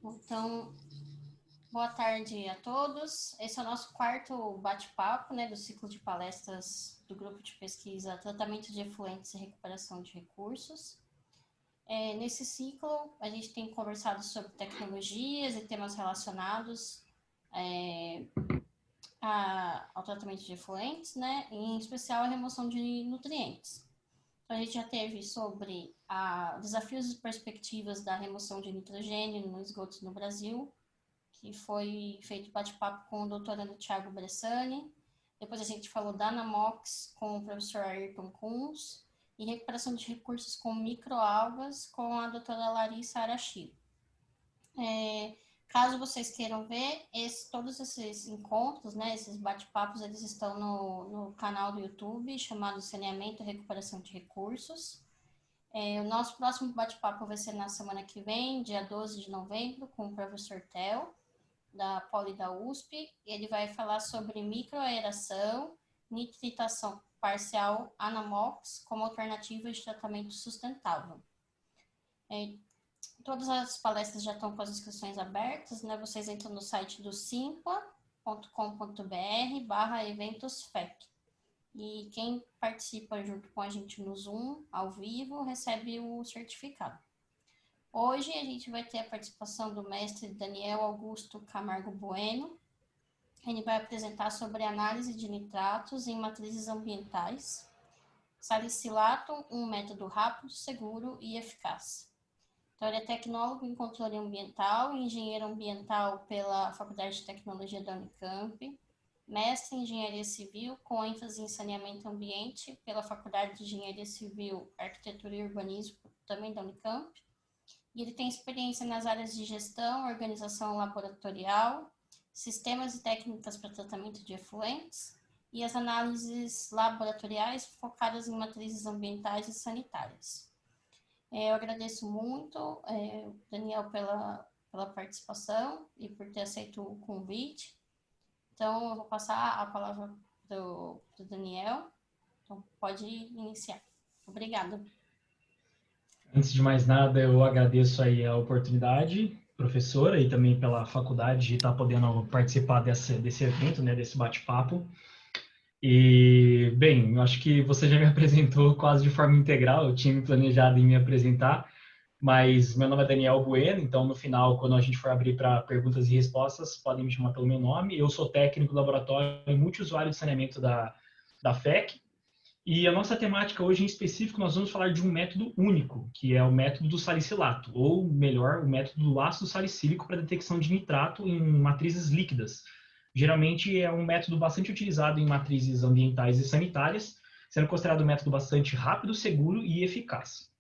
Então, boa tarde a todos. Esse é o nosso quarto bate-papo, né, do ciclo de palestras do grupo de pesquisa Tratamento de Efluentes e Recuperação de Recursos. Nesse ciclo, a gente tem conversado sobre tecnologias e temas relacionados ao tratamento de efluentes, né, em especial a remoção de nutrientes. Então, a gente já teve sobre desafios e perspectivas da remoção de nitrogênio nos esgotos no Brasil, que foi feito bate-papo com o doutorando Thiago Bressani. Depois a gente falou da Anamox com o professor Ayrton Kunz e recuperação de recursos com microalgas com a doutora Larissa Arashi. Caso vocês queiram ver, todos esses encontros, né, esses bate-papos, eles estão no canal do YouTube chamado Saneamento e Recuperação de Recursos. O nosso próximo bate-papo vai ser na semana que vem, dia 12 de novembro, com o professor Theo, da Poli da USP. Ele vai falar sobre microaeração, nitritação parcial Anamox como alternativa de tratamento sustentável. Todas as palestras já estão com as inscrições abertas, né? Vocês entram no site do simpla.com.br/eventosfec. E quem participa junto com a gente no Zoom, ao vivo, recebe o certificado. Hoje a gente vai ter a participação do mestre Daniel Augusto Camargo Bueno. Ele vai apresentar sobre análise de nitratos em matrizes ambientais, salicilato, um método rápido, seguro e eficaz. Então, ele é tecnólogo em controle ambiental e engenheiro ambiental pela Faculdade de Tecnologia da Unicamp, mestre em engenharia civil com ênfase em saneamento e ambiente pela Faculdade de Engenharia Civil, Arquitetura e Urbanismo, também da Unicamp. E ele tem experiência nas áreas de gestão, organização laboratorial, sistemas e técnicas para tratamento de efluentes e as análises laboratoriais focadas em matrizes ambientais e sanitárias. Eu agradeço muito, Daniel, pela participação e por ter aceito o convite. Então, eu vou passar a palavra para o Daniel. Então, pode iniciar. Obrigada. Antes de mais nada, eu agradeço aí a oportunidade, professora, e também pela faculdade de estar podendo participar desse evento, né, desse bate-papo. E, bem, eu acho que você já me apresentou quase de forma integral, eu tinha me planejado em me apresentar, mas meu nome é Daniel Bueno, então no final, quando a gente for abrir para perguntas e respostas, podem me chamar pelo meu nome. Eu sou técnico do laboratório multiusuário de saneamento da FEC, e a nossa temática hoje em específico, nós vamos falar de um método único, que é o método do salicilato, ou melhor, o método do ácido salicílico para detecção de nitrato em matrizes líquidas. Geralmente é um método bastante utilizado em matrizes ambientais e sanitárias, sendo considerado um método bastante rápido, seguro e eficaz.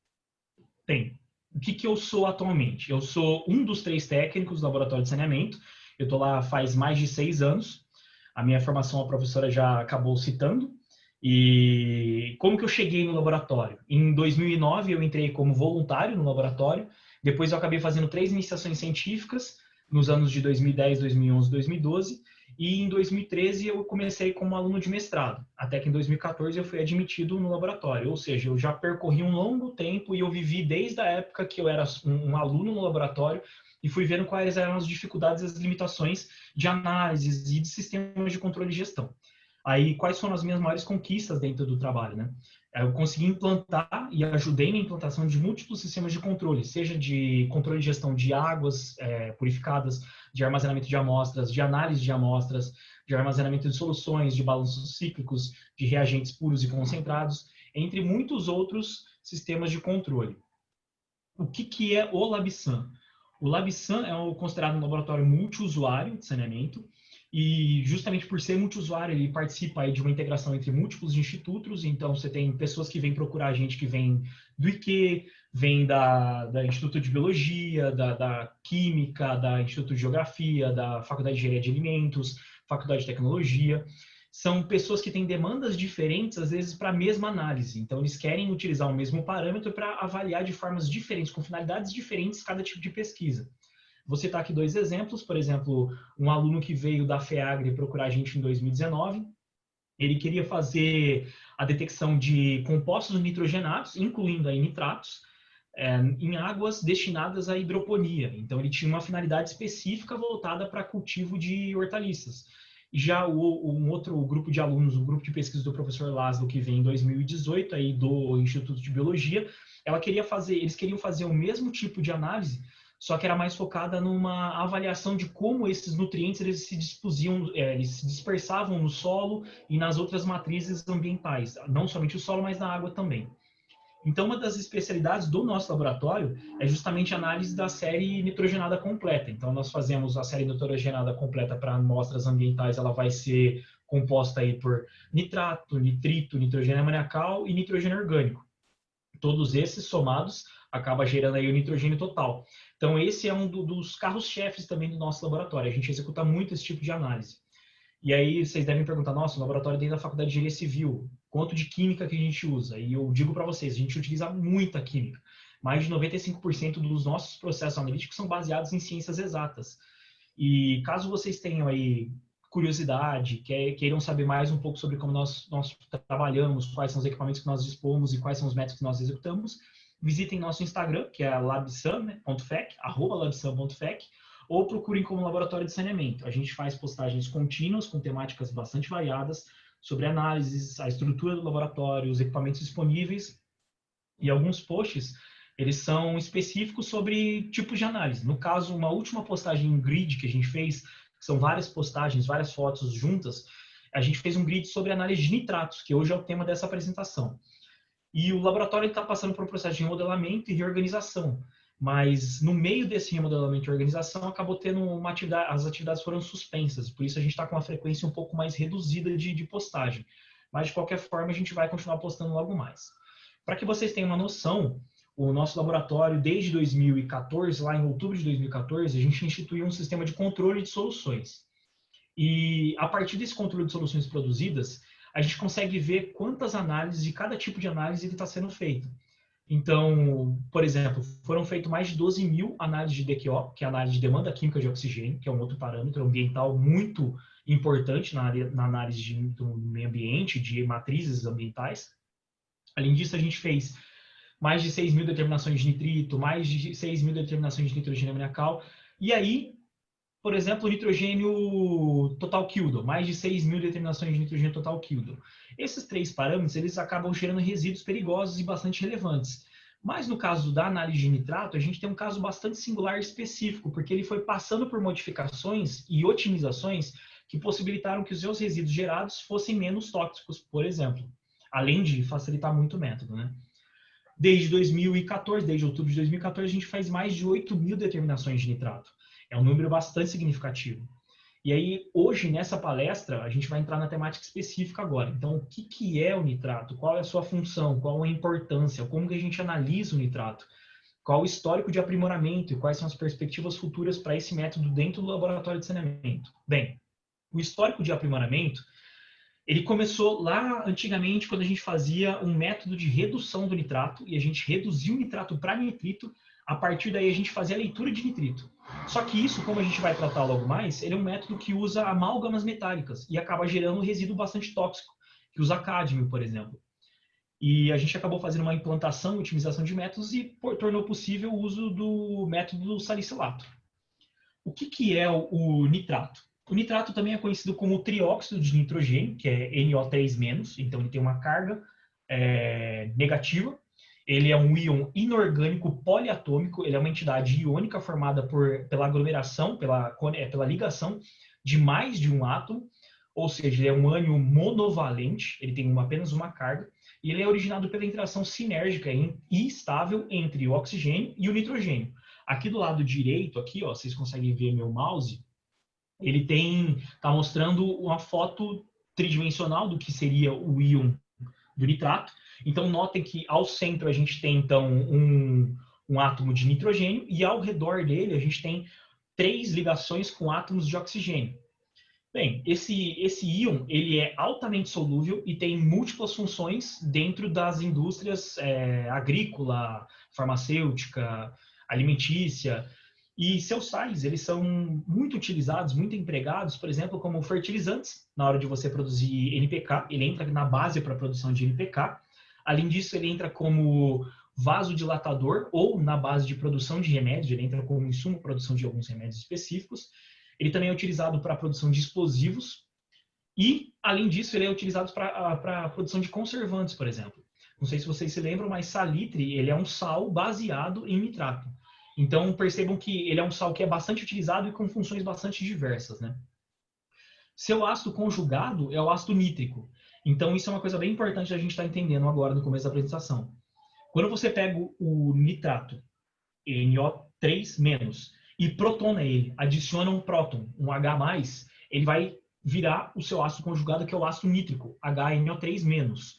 Bem, o que eu sou atualmente? Eu sou um dos 3 técnicos do laboratório de saneamento, eu estou lá faz mais de 6 anos, a minha formação a professora já acabou citando. E como que eu cheguei no laboratório? Em 2009 eu entrei como voluntário no laboratório, depois eu acabei fazendo 3 iniciações científicas nos anos de 2010, 2011, 2012, e em 2013 eu comecei como aluno de mestrado, até que em 2014 eu fui admitido no laboratório, ou seja, eu já percorri um longo tempo e eu vivi desde a época que eu era um aluno no laboratório e fui vendo quais eram as dificuldades e as limitações de análises e de sistemas de controle e gestão. Aí, quais foram as minhas maiores conquistas dentro do trabalho, né? Eu consegui implantar e ajudei na implantação de múltiplos sistemas de controle, seja de controle de gestão de águas purificadas, de armazenamento de amostras, de análise de amostras, de armazenamento de soluções, de balanços cíclicos, de reagentes puros e concentrados, entre muitos outros sistemas de controle. O que é o LabSan? O LabSan é considerado um laboratório multiusuário de saneamento, e justamente por ser multiusuário, ele participa aí de uma integração entre múltiplos institutos. Então, você tem pessoas que vêm procurar a gente que vêm do IQ, vêm da Instituto de Biologia, da Química, da Instituto de Geografia, da Faculdade de Engenharia de Alimentos, Faculdade de Tecnologia. São pessoas que têm demandas diferentes, às vezes, para a mesma análise. Então, eles querem utilizar o mesmo parâmetro para avaliar de formas diferentes, com finalidades diferentes, cada tipo de pesquisa. Vou citar aqui 2 exemplos. Por exemplo, um aluno que veio da FEAGRE procurar a gente em 2019, ele queria fazer a detecção de compostos nitrogenados, incluindo aí nitratos, em águas destinadas à hidroponia. Então, ele tinha uma finalidade específica voltada para cultivo de hortaliças. Já um outro grupo de alunos, o grupo de pesquisa do professor Laszlo, que vem em 2018, aí do Instituto de Biologia, eles queriam fazer o mesmo tipo de análise, só que era mais focada numa avaliação de como esses nutrientes eles se dispersavam no solo e nas outras matrizes ambientais, não somente o solo, mas na água também. Então, uma das especialidades do nosso laboratório é justamente a análise da série nitrogenada completa. Então, nós fazemos a série nitrogenada completa para amostras ambientais, ela vai ser composta aí por nitrato, nitrito, nitrogênio amoniacal e nitrogênio orgânico. Todos esses somados acaba gerando aí o nitrogênio total. Então, esse é um dos carros-chefes também do nosso laboratório. A gente executa muito esse tipo de análise. E aí vocês devem perguntar, nossa, o laboratório dentro da faculdade de engenharia civil, quanto de química que a gente usa? E eu digo para vocês, a gente utiliza muita química. Mais de 95% dos nossos processos analíticos são baseados em ciências exatas. E caso vocês tenham aí curiosidade, queiram saber mais um pouco sobre como nós trabalhamos, quais são os equipamentos que nós dispomos e quais são os métodos que nós executamos, visitem nosso Instagram, que é labsam.fec, @labsam.fec, ou procurem como Laboratório de Saneamento. A gente faz postagens contínuas com temáticas bastante variadas sobre análises, a estrutura do laboratório, os equipamentos disponíveis e alguns posts, eles são específicos sobre tipos de análise. No caso, uma última postagem em grid que a gente fez, que são várias postagens, várias fotos juntas, a gente fez um grid sobre análise de nitratos, que hoje é o tema dessa apresentação. E o laboratório está passando por um processo de remodelamento e reorganização. Mas no meio desse remodelamento e organização, acabou tendo uma atividade, as atividades foram suspensas, por isso a gente está com uma frequência um pouco mais reduzida de postagem. Mas de qualquer forma, a gente vai continuar postando logo mais. Para que vocês tenham uma noção, o nosso laboratório, desde 2014, lá em outubro de 2014, a gente instituiu um sistema de controle de soluções. E a partir desse controle de soluções produzidas, a gente consegue ver quantas análises de cada tipo de análise está sendo feito. Então, por exemplo, foram feitas mais de 12 mil análises de DQO, que é a análise de demanda química de oxigênio, que é um outro parâmetro ambiental muito importante na análise do meio ambiente, de matrizes ambientais. Além disso, a gente fez mais de 6 mil determinações de nitrito, mais de 6 mil determinações de nitrogênio amoniacal. E aí, por exemplo, o nitrogênio total Kildo, mais de 6 mil determinações de nitrogênio total Kildo. Esses três parâmetros, eles acabam gerando resíduos perigosos e bastante relevantes. Mas no caso da análise de nitrato, a gente tem um caso bastante singular e específico, porque ele foi passando por modificações e otimizações que possibilitaram que os seus resíduos gerados fossem menos tóxicos, por exemplo. Além de facilitar muito o método, né? Desde 2014, desde outubro de 2014, a gente faz mais de 8 mil determinações de nitrato. É um número bastante significativo. E aí, hoje, nessa palestra, a gente vai entrar na temática específica agora. Então, o que é o nitrato? Qual é a sua função? Qual é a importância? Como que a gente analisa o nitrato? Qual o histórico de aprimoramento e quais são as perspectivas futuras para esse método dentro do laboratório de saneamento? Bem, o histórico de aprimoramento, ele começou lá antigamente, quando a gente fazia um método de redução do nitrato, e a gente reduzia o nitrato para nitrito. A partir daí, a gente fazia a leitura de nitrito. Só que isso, como a gente vai tratar logo mais, ele é um método que usa amálgamas metálicas e acaba gerando um resíduo bastante tóxico, que usa cádmio, por exemplo. E a gente acabou fazendo uma implantação e otimização de métodos e tornou possível o uso do método do salicilato. O que é o nitrato? O nitrato também é conhecido como trióxido de nitrogênio, que é NO3-, então ele tem uma carga negativa. Ele é um íon inorgânico poliatômico, ele é uma entidade iônica formada pela aglomeração, pela ligação de mais de um átomo, ou seja, ele é um ânion monovalente, ele tem apenas uma carga, e ele é originado pela interação sinérgica e estável entre o oxigênio e o nitrogênio. Aqui do lado direito, aqui, ó, vocês conseguem ver meu mouse, ele está mostrando uma foto tridimensional do que seria o íon do nitrato. Então, notem que ao centro a gente tem, então, um átomo de nitrogênio e ao redor dele a gente tem 3 ligações com átomos de oxigênio. Bem, esse íon ele é altamente solúvel e tem múltiplas funções dentro das indústrias agrícola, farmacêutica, alimentícia. E seus sais, eles são muito utilizados, muito empregados, por exemplo, como fertilizantes, na hora de você produzir NPK. Ele entra na base para a produção de NPK. Além disso, ele entra como vasodilatador ou na base de produção de remédios, ele entra como insumo para produção de alguns remédios específicos. Ele também é utilizado para a produção de explosivos e, além disso, ele é utilizado para a produção de conservantes, por exemplo. Não sei se vocês se lembram, mas salitre, ele é um sal baseado em nitrato. Então, percebam que ele é um sal que é bastante utilizado e com funções bastante diversas, né? Seu ácido conjugado é o ácido nítrico. Então, isso é uma coisa bem importante a gente estar entendendo agora no começo da apresentação. Quando você pega o nitrato, NO3-, e protona ele, adiciona um próton, um H+, ele vai virar o seu ácido conjugado, que é o ácido nítrico, HNO3-.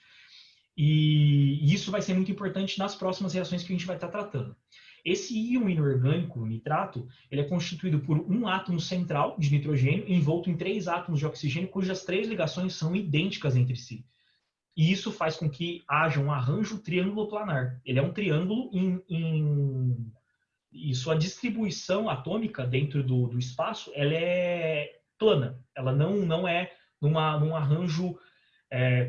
E isso vai ser muito importante nas próximas reações que a gente vai estar tratando. Esse íon inorgânico, o nitrato, ele é constituído por um átomo central de nitrogênio envolto em 3 átomos de oxigênio, cujas 3 ligações são idênticas entre si. E isso faz com que haja um arranjo triângulo planar. Ele é um triângulo e sua distribuição atômica dentro do espaço, ela é plana. Ela não é num arranjo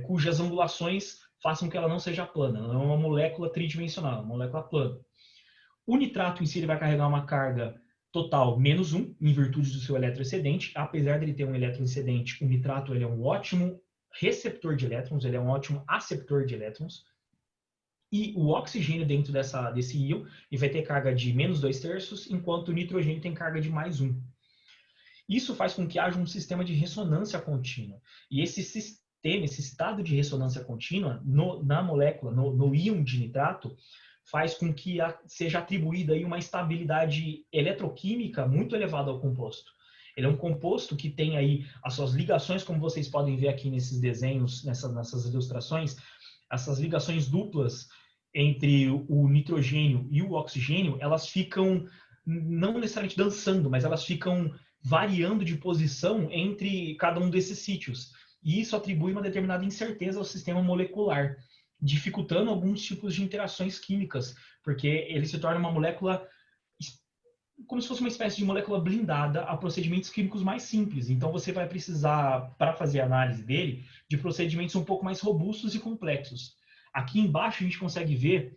cujas angulações façam que ela não seja plana. Ela é uma molécula tridimensional, uma molécula plana. O nitrato em si ele vai carregar uma carga total -1, em virtude do seu eletroexcedente. Apesar de ele ter um eletroexcedente, o nitrato ele é um ótimo receptor de elétrons, ele é um ótimo aceptor de elétrons. E o oxigênio dentro desse íon ele vai ter carga de -2/3, enquanto o nitrogênio tem carga de +1. Isso faz com que haja um sistema de ressonância contínua. E esse sistema, esse estado de ressonância contínua na molécula, no íon de nitrato, faz com que seja atribuída aí uma estabilidade eletroquímica muito elevada ao composto. Ele é um composto que tem aí as suas ligações, como vocês podem ver aqui nesses desenhos, nessas ilustrações, essas ligações duplas entre o nitrogênio e o oxigênio, elas ficam não necessariamente dançando, mas elas ficam variando de posição entre cada um desses sítios. E isso atribui uma determinada incerteza ao sistema molecular, dificultando alguns tipos de interações químicas, porque ele se torna uma molécula como se fosse uma espécie de molécula blindada a procedimentos químicos mais simples. Então você vai precisar, para fazer a análise dele, de procedimentos um pouco mais robustos e complexos. Aqui embaixo a gente consegue ver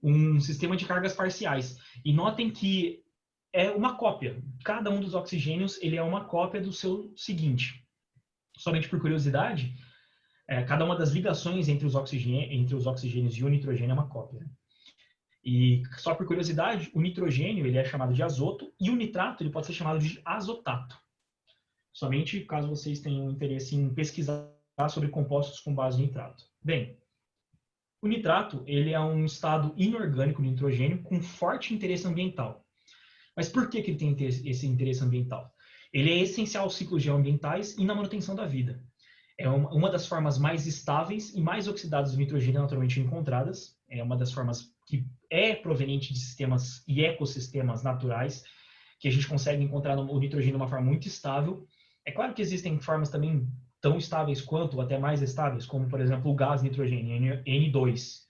um sistema de cargas parciais. E notem que é uma cópia. Cada um dos oxigênios ele é uma cópia do seu seguinte. Somente por curiosidade, cada uma das ligações entre os oxigênios e o nitrogênio é uma cópia. E só por curiosidade, o nitrogênio ele é chamado de azoto e o nitrato ele pode ser chamado de azotato. Somente caso vocês tenham interesse em pesquisar sobre compostos com base em nitrato. Bem, o nitrato ele é um estado inorgânico de nitrogênio com forte interesse ambiental. Mas por que ele tem esse interesse ambiental? Ele é essencial aos ciclos geoambientais e na manutenção da vida. É uma das formas mais estáveis e mais oxidadas do nitrogênio naturalmente encontradas. É uma das formas que é proveniente de sistemas e ecossistemas naturais, que a gente consegue encontrar o nitrogênio de uma forma muito estável. É claro que existem formas também tão estáveis quanto, ou até mais estáveis, como, por exemplo, o gás nitrogênio, N2.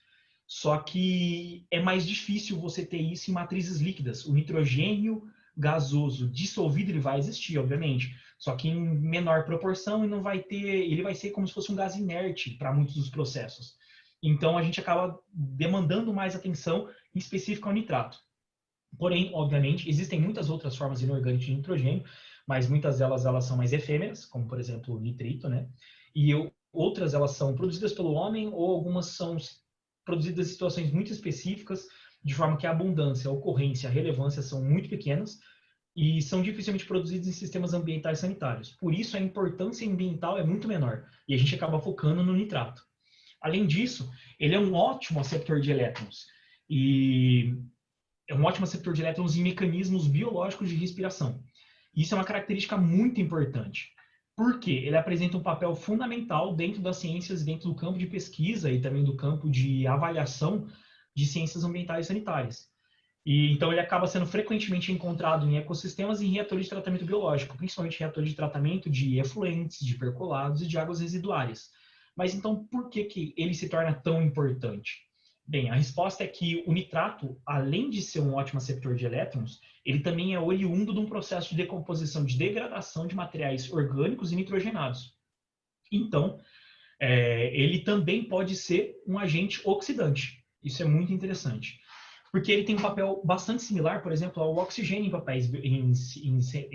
Só que é mais difícil você ter isso em matrizes líquidas. O nitrogênio gasoso dissolvido ele vai existir, obviamente, só que em menor proporção e não vai ter, ele vai ser como se fosse um gás inerte para muitos dos processos. Então a gente acaba demandando mais atenção em específico ao nitrato. Porém, obviamente, existem muitas outras formas inorgânicas de nitrogênio, mas muitas delas são mais efêmeras, como por exemplo o nitrito, né? E outras elas são produzidas pelo homem ou algumas são produzidas em situações muito específicas, de forma que a abundância, a ocorrência, a relevância são muito pequenas e são dificilmente produzidas em sistemas ambientais sanitários. Por isso, a importância ambiental é muito menor e a gente acaba focando no nitrato. Além disso, ele é um ótimo aceptor de elétrons e é um ótimo aceptor de elétrons em mecanismos biológicos de respiração. Isso é uma característica muito importante, porque ele apresenta um papel fundamental dentro das ciências, dentro do campo de pesquisa e também do campo de avaliação de ciências ambientais e sanitárias. E então ele acaba sendo frequentemente encontrado em ecossistemas e em reatores de tratamento biológico, principalmente reatores de tratamento de efluentes, de percolados e de águas residuárias. Mas então por que ele se torna tão importante? Bem, a resposta é que o nitrato, além de ser um ótimo aceptor de elétrons, ele também é oriundo de um processo de decomposição, de degradação de materiais orgânicos e nitrogenados. Então, ele também pode ser um agente oxidante. Isso é muito interessante. Porque ele tem um papel bastante similar, por exemplo, ao oxigênio em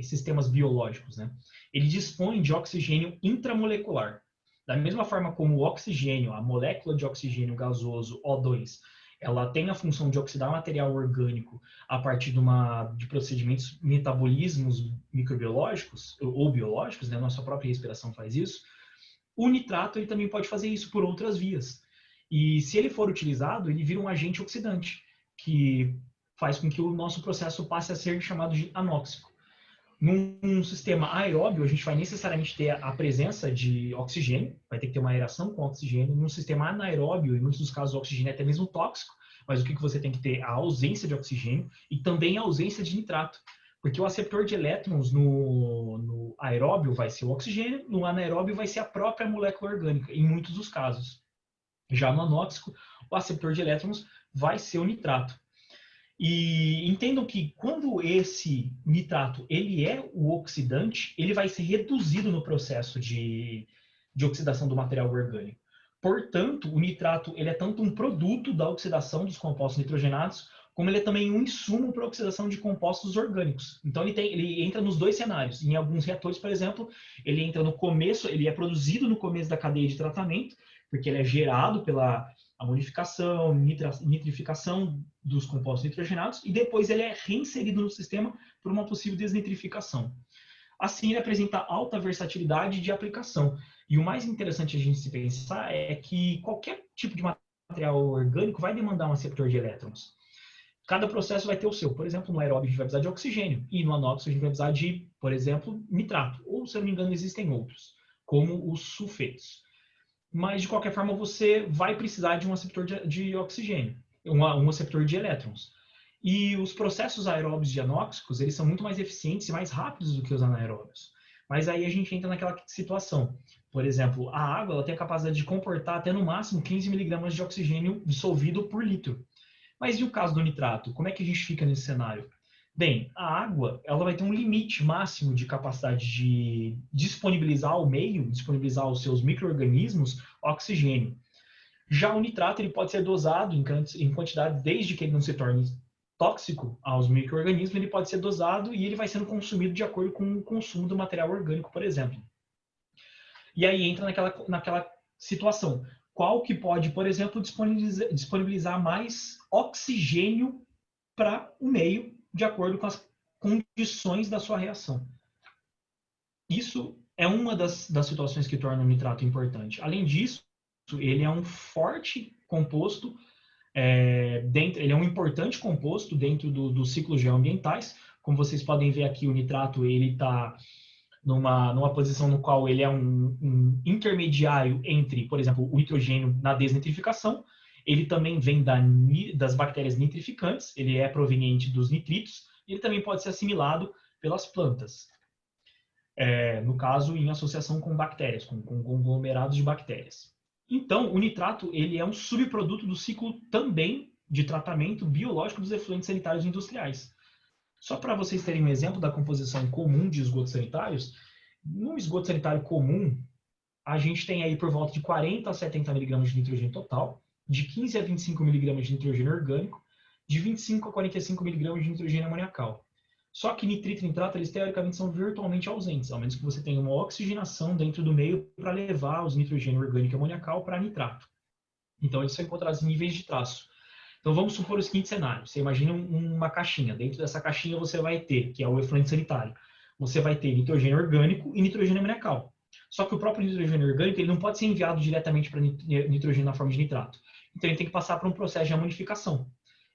sistemas biológicos, né? Ele dispõe de oxigênio intramolecular. Da mesma forma como o oxigênio, a molécula de oxigênio gasoso, O2, ela tem a função de oxidar material orgânico a partir de procedimentos metabolismos microbiológicos ou biológicos, né? Nossa própria respiração faz isso. O nitrato ele também pode fazer isso por outras vias. E se ele for utilizado, ele vira um agente oxidante, que faz com que o nosso processo passe a ser chamado de anóxico. Num sistema aeróbio, a gente vai necessariamente ter a presença de oxigênio, vai ter que ter uma aeração com oxigênio. Num sistema anaeróbio, em muitos dos casos, o oxigênio é até mesmo tóxico, mas o que você tem que ter? A ausência de oxigênio e também a ausência de nitrato. Porque o aceptor de elétrons no aeróbio vai ser o oxigênio, no anaeróbio vai ser a própria molécula orgânica, em muitos dos casos. Já no anóxico, o aceptor de elétrons vai ser o nitrato. E entendam que quando esse nitrato ele é o oxidante, ele vai ser reduzido no processo de oxidação do material orgânico. Portanto, o nitrato ele é tanto um produto da oxidação dos compostos nitrogenados, como ele é também um insumo para a oxidação de compostos orgânicos. Então ele entra nos dois cenários. Em alguns reatores, por exemplo, ele entra no começo, ele é produzido no começo da cadeia de tratamento, porque ele é gerado pela amonificação, nitrificação dos compostos nitrogenados, e depois ele é reinserido no sistema por uma possível desnitrificação. Assim, ele apresenta alta versatilidade de aplicação. E o mais interessante a gente se pensar é que qualquer tipo de material orgânico vai demandar um aceptor de elétrons. Cada processo vai ter o seu. Por exemplo, no aeróbio a gente vai precisar de oxigênio, e no anóxico a gente vai precisar de, por exemplo, nitrato. Ou, se eu não me engano, existem outros, como os sulfetos. Mas, de qualquer forma, você vai precisar de um aceptor de oxigênio, um aceptor de elétrons. E os processos aeróbios de anóxicos, eles são muito mais eficientes e mais rápidos do que os anaeróbios. Mas aí a gente entra naquela situação. Por exemplo, a água ela tem a capacidade de comportar até no máximo 15 miligramas de oxigênio dissolvido por litro. Mas e o caso do nitrato? Como é que a gente fica nesse cenário? Bem, a água ela vai ter um limite máximo de capacidade de disponibilizar ao meio, disponibilizar aos seus micro-organismos oxigênio. Já o nitrato ele pode ser dosado em quantidade, desde que ele não se torne tóxico aos micro-organismos, ele pode ser dosado e ele vai sendo consumido de acordo com o consumo do material orgânico, por exemplo. E aí entra naquela situação. Qual que pode, por exemplo, disponibilizar mais oxigênio para o meio de acordo com as condições da sua reação. Isso é uma das situações que torna o nitrato importante. Além disso, ele é um forte composto, ele é um importante composto dentro dos ciclos geoambientais. Como vocês podem ver aqui, o nitrato ele está numa posição no qual ele é um intermediário entre, por exemplo, o nitrogênio na desnitrificação. Ele também vem das bactérias nitrificantes, ele é proveniente dos nitritos, e ele também pode ser assimilado pelas plantas. No caso, em associação com bactérias, com conglomerados de bactérias. Então, o nitrato ele é um subproduto do ciclo também de tratamento biológico dos efluentes sanitários industriais. Só para vocês terem um exemplo da composição comum de esgotos sanitários, no esgoto sanitário comum, a gente tem aí por volta de 40 a 70 miligramas de nitrogênio total, de 15 a 25 miligramas de nitrogênio orgânico, de 25 a 45 miligramas de nitrogênio amoniacal. Só que nitrito e nitrato, eles teoricamente são virtualmente ausentes, ao menos que você tenha uma oxigenação dentro do meio para levar os nitrogênio orgânico e amoniacal para nitrato. Então, eles são encontrados em níveis de traço. Então, vamos supor o seguinte cenário. Você imagina uma caixinha. Dentro dessa caixinha você vai ter, que é o efluente sanitário, você vai ter nitrogênio orgânico e nitrogênio amoniacal. Só que o próprio nitrogênio orgânico ele não pode ser enviado diretamente para nitrogênio na forma de nitrato. Então, ele tem que passar por um processo de amonificação.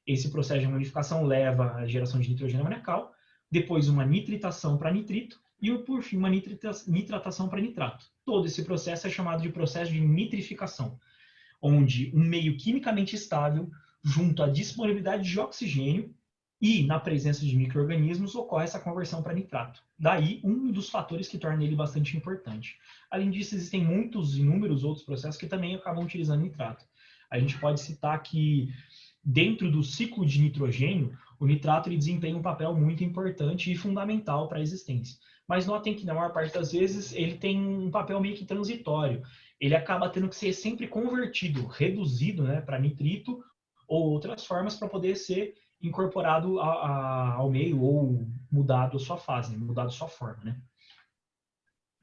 Esse processo de amonificação leva à geração de nitrogênio amoniacal, depois uma nitritação para nitrito e, por fim, uma nitratação para nitrato. Todo esse processo é chamado de processo de nitrificação, onde um meio quimicamente estável, junto à disponibilidade de oxigênio e na presença de micro-organismos, ocorre essa conversão para nitrato. Daí, um dos fatores que torna ele bastante importante. Além disso, existem inúmeros outros processos que também acabam utilizando nitrato. A gente pode citar que, dentro do ciclo de nitrogênio, o nitrato ele desempenha um papel muito importante e fundamental para a existência. Mas notem que, na maior parte das vezes, ele tem um papel meio que transitório. Ele acaba tendo que ser sempre convertido, reduzido, para nitrito ou outras formas para poder ser incorporado ao meio ou mudado a sua fase, né? Mudado a sua forma, né?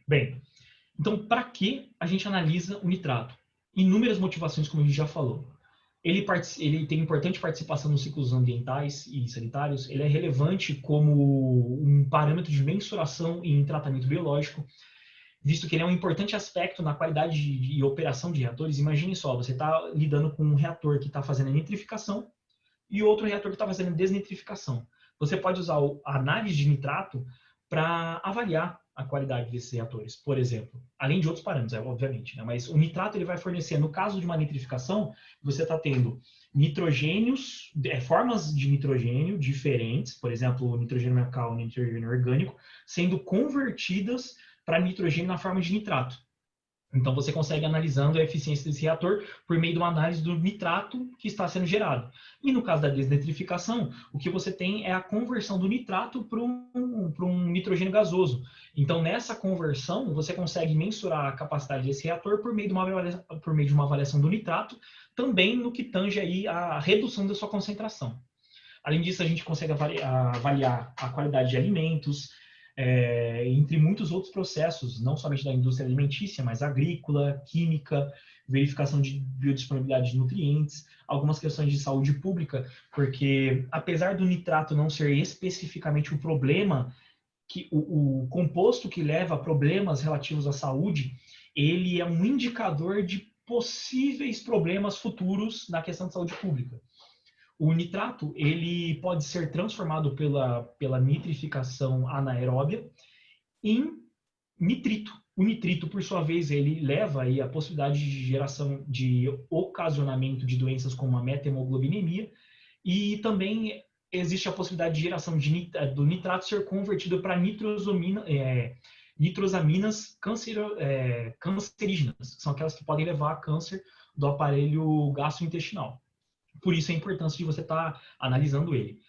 Bem, então para que a gente analisa o nitrato? Inúmeras motivações, como a gente já falou. Ele tem importante participação nos ciclos ambientais e sanitários, ele é relevante como um parâmetro de mensuração em tratamento biológico, visto que ele é um importante aspecto na qualidade e operação de reatores. Imagine só, você está lidando com um reator que está fazendo a nitrificação e outro reator que está fazendo a desnitrificação. Você pode usar a análise de nitrato para avaliar a qualidade desses reatores, por exemplo. Além de outros parâmetros, obviamente. Né? Mas o nitrato ele vai fornecer, no caso de uma nitrificação, você está tendo nitrogênios, formas de nitrogênio diferentes, por exemplo, o nitrogênio metal e o nitrogênio orgânico, sendo convertidas para nitrogênio na forma de nitrato. Então, você consegue analisando a eficiência desse reator por meio de uma análise do nitrato que está sendo gerado. E no caso da desnitrificação, o que você tem é a conversão do nitrato para um nitrogênio gasoso. Então, nessa conversão, você consegue mensurar a capacidade desse reator por meio de uma avaliação do nitrato, também no que tange aí a redução da sua concentração. Além disso, a gente consegue avaliar a qualidade de alimentos, entre muitos outros processos, não somente da indústria alimentícia, mas agrícola, química, verificação de biodisponibilidade de nutrientes, algumas questões de saúde pública, porque apesar do nitrato não ser especificamente o problema, que o composto que leva a problemas relativos à saúde, ele é um indicador de possíveis problemas futuros na questão de saúde pública. O nitrato ele pode ser transformado pela nitrificação anaeróbia em nitrito. O nitrito, por sua vez, ele leva aí a possibilidade de geração de ocasionamento de doenças como a meta-hemoglobinemia, e também existe a possibilidade de geração do nitrato ser convertido para nitrosaminas cancerígenas, que são aquelas que podem levar a câncer do aparelho gastrointestinal. Por isso a importância de você estar analisando ele.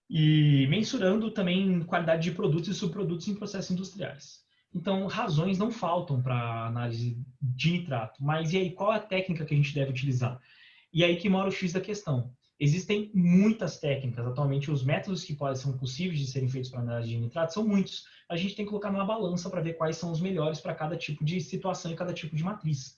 E mensurando também qualidade de produtos e subprodutos em processos industriais. Então, razões não faltam para análise de nitrato. Mas e aí, qual é a técnica que a gente deve utilizar? E aí que mora o X da questão. Existem muitas técnicas. Atualmente, os métodos que são possíveis de serem feitos para análise de nitrato são muitos. A gente tem que colocar numa balança para ver quais são os melhores para cada tipo de situação e cada tipo de matriz.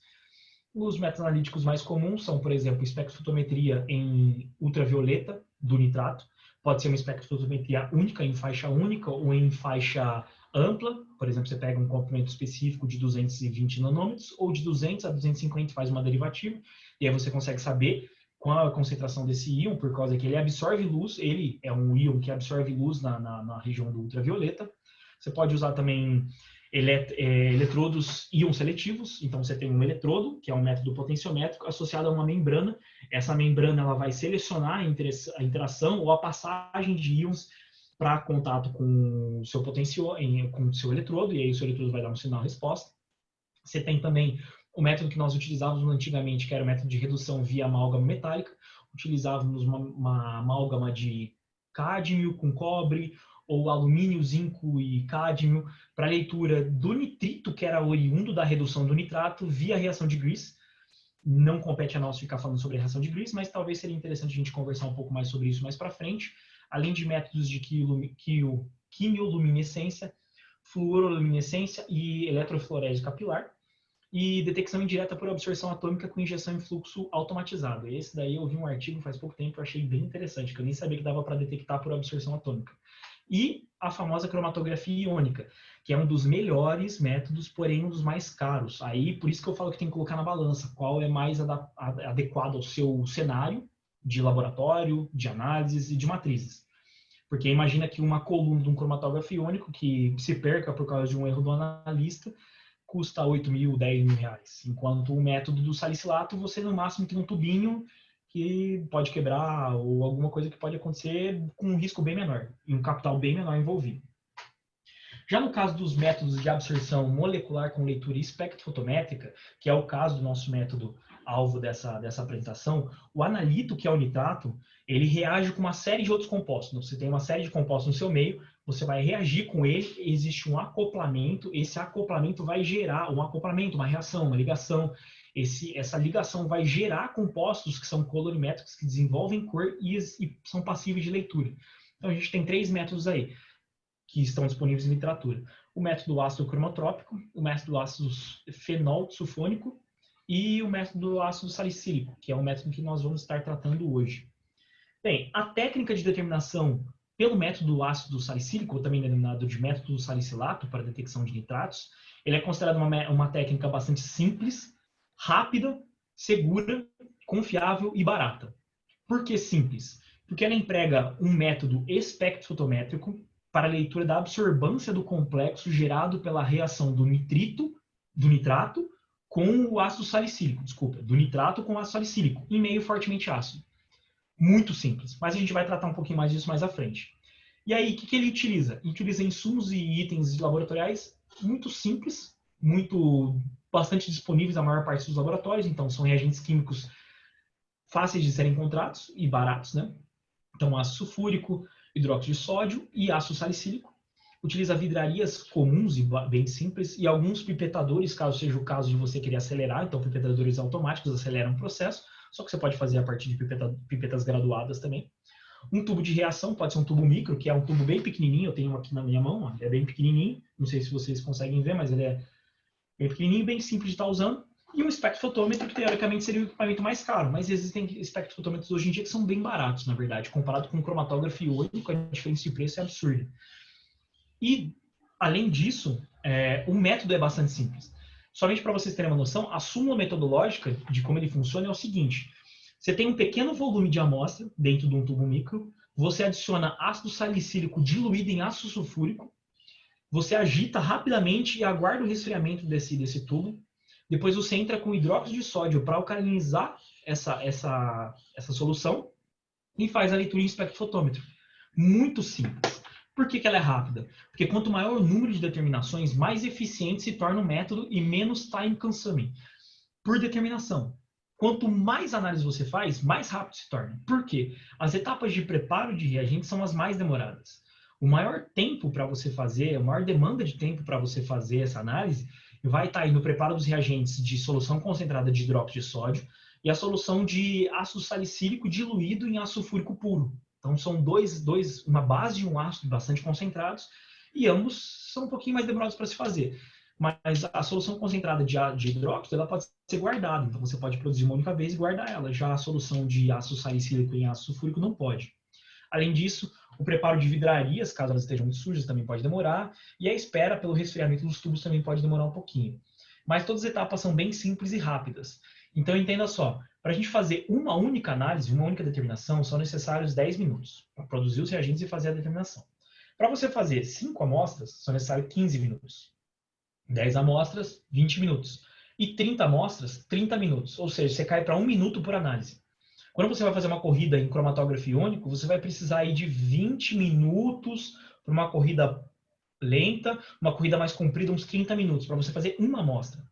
Os métodos analíticos mais comuns são, por exemplo, espectrofotometria em ultravioleta do nitrato. Pode ser uma espectrofotometria única, em faixa única, ou em faixa ampla. Por exemplo, você pega um comprimento específico de 220 nanômetros, ou de 200 a 250 faz uma derivativa, e aí você consegue saber qual a concentração desse íon, por causa que ele absorve luz, ele é um íon que absorve luz na região do ultravioleta. Você pode usar também eletrodos íon seletivos. Então, você tem um eletrodo, que é um método potenciométrico, associado a uma membrana. Essa membrana ela vai selecionar a interação ou a passagem de íons para contato com o seu com o seu eletrodo, e aí o seu eletrodo vai dar um sinal-resposta. Você tem também o método que nós utilizávamos antigamente, que era o método de redução via amálgama metálica. Utilizávamos uma amálgama de cádmio com cobre, ou alumínio, zinco e cádmio, para leitura do nitrito, que era oriundo da redução do nitrato, via reação de Gries. Não compete a nós ficar falando sobre a reação de Gries, mas talvez seria interessante a gente conversar um pouco mais sobre isso mais para frente, além de métodos de quimioluminescência, fluoroluminescência e eletroflorese capilar, e detecção indireta por absorção atômica com injeção em fluxo automatizado. Esse daí eu vi um artigo faz pouco tempo, eu achei bem interessante, que eu nem sabia que dava para detectar por absorção atômica. E a famosa cromatografia iônica, que é um dos melhores métodos, porém um dos mais caros. Aí, por isso que eu falo que tem que colocar na balança qual é mais adequado ao seu cenário de laboratório, de análises e de matrizes. Porque imagina que uma coluna de um cromatógrafo iônico que se perca por causa de um erro do analista custa 8 mil, 10 mil reais. Enquanto o método do salicilato, você no máximo tem um tubinho que pode quebrar ou alguma coisa que pode acontecer com um risco bem menor e um capital bem menor envolvido. Já no caso dos métodos de absorção molecular com leitura espectrofotométrica, que é o caso do nosso método alvo dessa apresentação, o analito, que é o nitrato, ele reage com uma série de outros compostos. Então, você tem uma série de compostos no seu meio, você vai reagir com ele, existe um acoplamento, esse acoplamento vai gerar um acoplamento, uma reação, uma ligação. Essa ligação vai gerar compostos que são colorimétricos, que desenvolvem cor e são passíveis de leitura. Então, a gente tem 3 métodos aí, que estão disponíveis em literatura. O método ácido cromotrópico, o método ácido fenol sulfônico e o método ácido salicílico, que é o método que nós vamos estar tratando hoje. Bem, a técnica de determinação pelo método ácido salicílico, ou também denominado de método salicilato para detecção de nitratos, ele é considerado uma técnica bastante simples, rápida, segura, confiável e barata. Por que simples? Porque ela emprega um método espectrofotométrico para a leitura da absorbância do complexo gerado pela reação do nitrato com o ácido salicílico, do nitrato com o ácido salicílico, em meio fortemente ácido. Muito simples, mas a gente vai tratar um pouquinho mais disso mais à frente. E aí, o que ele utiliza? Ele utiliza insumos e itens laboratoriais muito simples, bastante disponíveis na maior parte dos laboratórios, então são reagentes químicos fáceis de serem encontrados e baratos, né? Então, ácido sulfúrico, hidróxido de sódio e ácido salicílico. Utiliza vidrarias comuns e bem simples e alguns pipetadores, caso seja o caso de você querer acelerar, então pipetadores automáticos aceleram o processo, só que você pode fazer a partir de pipetas graduadas também. Um tubo de reação, pode ser um tubo micro, que é um tubo bem pequenininho, eu tenho aqui na minha mão, ó, é bem pequenininho, não sei se vocês conseguem ver, mas ele é bem pequenininho, bem simples de estar usando. E um espectrofotômetro, que teoricamente seria o equipamento mais caro, mas existem espectrofotômetros hoje em dia que são bem baratos, na verdade, comparado com um cromatógrafo iônico, a diferença de preço é absurda. E, além disso, o método é bastante simples. Somente para vocês terem uma noção, a súmula metodológica de como ele funciona é o seguinte: você tem um pequeno volume de amostra dentro de um tubo micro, você adiciona ácido salicílico diluído em ácido sulfúrico, você agita rapidamente e aguarda o resfriamento desse tubo, depois você entra com hidróxido de sódio para alcalinizar essa solução e faz a leitura em espectrofotômetro. Muito simples. Por que ela é rápida? Porque quanto maior o número de determinações, mais eficiente se torna o método e menos time consuming. Por determinação. Quanto mais análise você faz, mais rápido se torna. Por quê? As etapas de preparo de reagentes são as mais demoradas. O maior tempo para você fazer, a maior demanda de tempo para você fazer essa análise vai estar aí no preparo dos reagentes de solução concentrada de hidróxido de sódio e a solução de ácido salicílico diluído em ácido sulfúrico puro. Então, são uma base e um ácido bastante concentrados, e ambos são um pouquinho mais demorados para se fazer. Mas a solução concentrada de hidróxido, ela pode ser guardada. Então, você pode produzir uma única vez e guardar ela. Já a solução de ácido salicílico em ácido sulfúrico não pode. Além disso, o preparo de vidrarias, caso elas estejam muito sujas, também pode demorar. E a espera pelo resfriamento dos tubos também pode demorar um pouquinho. Mas todas as etapas são bem simples e rápidas. Então, entenda só. Para a gente fazer uma única análise, uma única determinação, são necessários 10 minutos para produzir os reagentes e fazer a determinação. Para você fazer 5 amostras, são necessários 15 minutos. 10 amostras, 20 minutos. E 30 amostras, 30 minutos. Ou seja, você cai para 1 minuto por análise. Quando você vai fazer uma corrida em cromatógrafo iônico, você vai precisar aí de 20 minutos para uma corrida lenta, uma corrida mais comprida, uns 30 minutos, para você fazer uma amostra.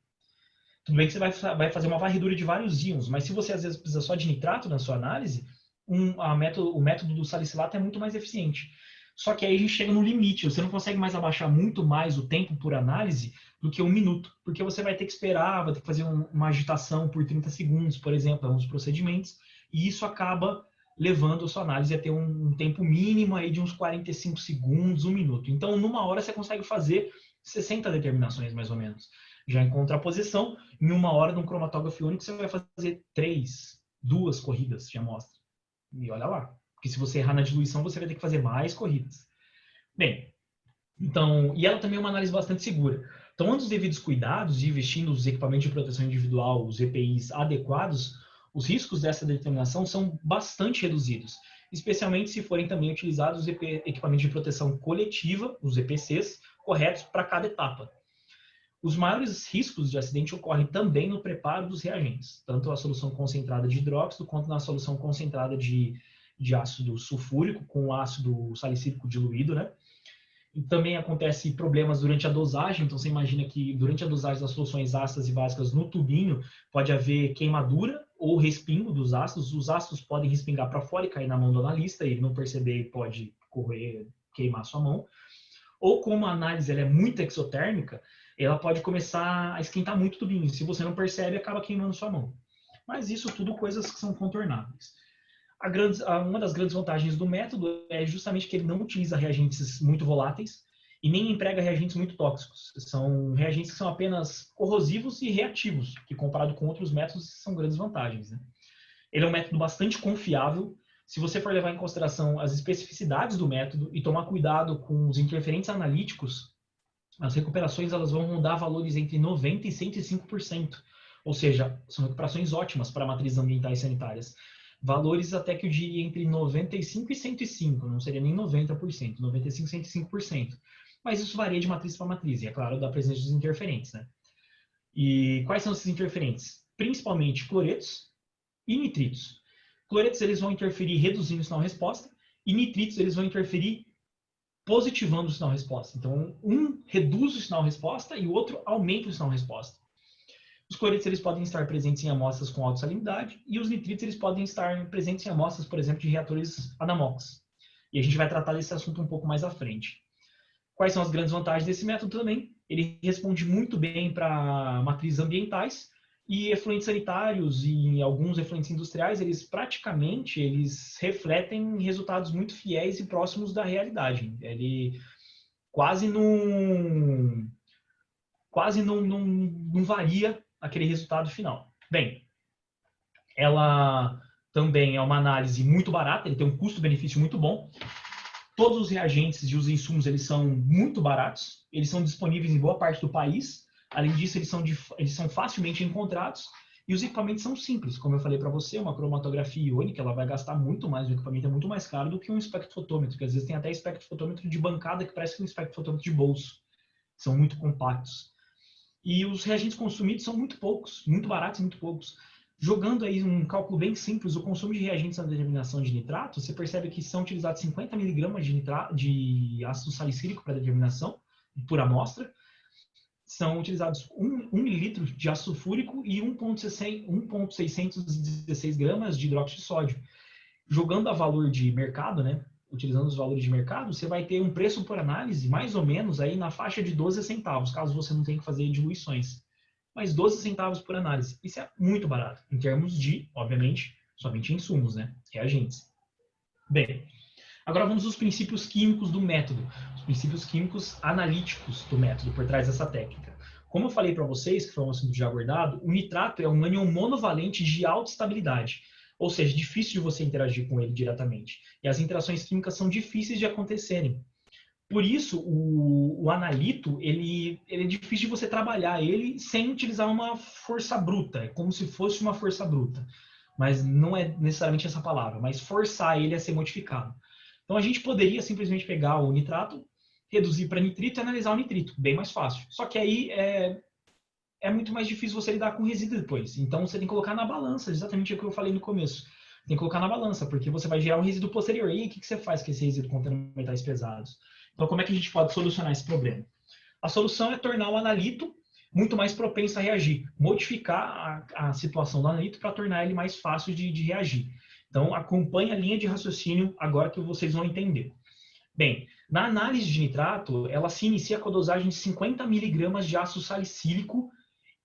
Tudo bem que você vai fazer uma varredura de vários íons, mas se você às vezes precisa só de nitrato na sua análise, o método do salicilato é muito mais eficiente. Só que aí a gente chega no limite, você não consegue mais abaixar muito mais o tempo por análise do que 1 minuto, porque você vai ter que esperar, vai ter que fazer uma agitação por 30 segundos, por exemplo, alguns procedimentos, e isso acaba levando a sua análise a ter um tempo mínimo aí de uns 45 segundos, 1 minuto. Então, numa hora você consegue fazer 60 determinações, mais ou menos. Já em contraposição, em 1 hora, num cromatógrafo iônico, você vai fazer 2 corridas de amostra. E olha lá. Porque se você errar na diluição, você vai ter que fazer mais corridas. Bem, então, e ela também é uma análise bastante segura. Tomando os devidos cuidados e investindo os equipamentos de proteção individual, os EPIs adequados, os riscos dessa determinação são bastante reduzidos, especialmente se forem também utilizados os equipamentos de proteção coletiva, os EPCs, corretos para cada etapa. Os maiores riscos de acidente ocorrem também no preparo dos reagentes, tanto a solução concentrada de hidróxido quanto na solução concentrada de ácido sulfúrico com ácido salicílico diluído, né? E também acontece problemas durante a dosagem, então você imagina que durante a dosagem das soluções ácidas e básicas no tubinho pode haver queimadura ou respingo dos ácidos, os ácidos podem respingar para fora e cair na mão do analista, e ele não perceber e pode corroer, queimar sua mão. Ou como a análise ela é muito exotérmica, ela pode começar a esquentar muito o tubinho. Se você não percebe, acaba queimando sua mão. Mas isso tudo coisas que são contornáveis. Uma das grandes vantagens do método é justamente que ele não utiliza reagentes muito voláteis e nem emprega reagentes muito tóxicos. São reagentes que são apenas corrosivos e reativos, que comparado com outros métodos são grandes vantagens, né? Ele é um método bastante confiável. Se você for levar em consideração as especificidades do método e tomar cuidado com os interferentes analíticos, as recuperações elas vão rondar valores entre 90% e 105%. Ou seja, são recuperações ótimas para matrizes ambientais sanitárias. Valores até que eu diria entre 95% e 105%, não seria nem 90%, 95% e 105%. Mas isso varia de matriz para matriz, e é claro, da presença dos interferentes, né? E quais são esses interferentes? Principalmente cloretos e nitritos. Cloretos eles vão interferir reduzindo o sinal-resposta, e nitritos eles vão interferir positivando o sinal-resposta. Então, um reduz o sinal-resposta e o outro aumenta o sinal-resposta. Os cloretos eles podem estar presentes em amostras com alta salinidade e os nitritos eles podem estar presentes em amostras, por exemplo, de reatores Anamox. E a gente vai tratar desse assunto um pouco mais à frente. Quais são as grandes vantagens desse método também? Ele responde muito bem para matrizes ambientais e efluentes sanitários e alguns efluentes industriais, eles refletem resultados muito fiéis e próximos da realidade. Ele quase não varia aquele resultado final. Bem, ela também é uma análise muito barata, ele tem um custo-benefício muito bom. Todos os reagentes e os insumos eles são muito baratos, eles são disponíveis em boa parte do país. Além disso, eles são facilmente encontrados e os equipamentos são simples. Como eu falei para você, uma cromatografia iônica ela vai gastar muito mais, o equipamento é muito mais caro do que um espectrofotômetro, que às vezes tem até espectrofotômetro de bancada que parece um espectrofotômetro de bolso. São muito compactos. E os reagentes consumidos são muito poucos, muito baratos e muito poucos. Jogando aí um cálculo bem simples, o consumo de reagentes na determinação de nitrato, você percebe que são utilizados 50 miligramas de ácido salicílico para determinação, por amostra. São utilizados 1 mililitro de ácido sulfúrico e 1,616 gramas de hidróxido de sódio. Jogando a valor de mercado, né, utilizando os valores de mercado, você vai ter um preço por análise mais ou menos aí na faixa de 12 centavos, caso você não tenha que fazer diluições. Mas 12 centavos por análise. Isso é muito barato, em termos de, obviamente, somente insumos, né? Reagentes. Bem, agora vamos aos princípios químicos do método, os princípios químicos analíticos do método por trás dessa técnica. Como eu falei para vocês, que foi um assunto já abordado, o nitrato é um ânion monovalente de alta estabilidade, ou seja, difícil de você interagir com ele diretamente. E as interações químicas são difíceis de acontecerem. Por isso, o analito, ele é difícil de você trabalhar ele sem utilizar uma força bruta. É como se fosse uma força bruta. Mas não é necessariamente essa palavra, mas forçar ele a ser modificado. Então, a gente poderia simplesmente pegar o nitrato, reduzir para nitrito e analisar o nitrito. Bem mais fácil. Só que aí é muito mais difícil você lidar com o resíduo depois. Então, você tem que colocar na balança, exatamente o que eu falei no começo. Tem que colocar na balança, porque você vai gerar um resíduo posterior. E aí, o que você faz com esse resíduo contendo metais pesados? Então, como é que a gente pode solucionar esse problema? A solução é tornar o analito muito mais propenso a reagir, modificar a situação do analito para tornar ele mais fácil de reagir. Então, acompanhe a linha de raciocínio agora que vocês vão entender. Bem, na análise de nitrato, ela se inicia com a dosagem de 50 miligramas de ácido salicílico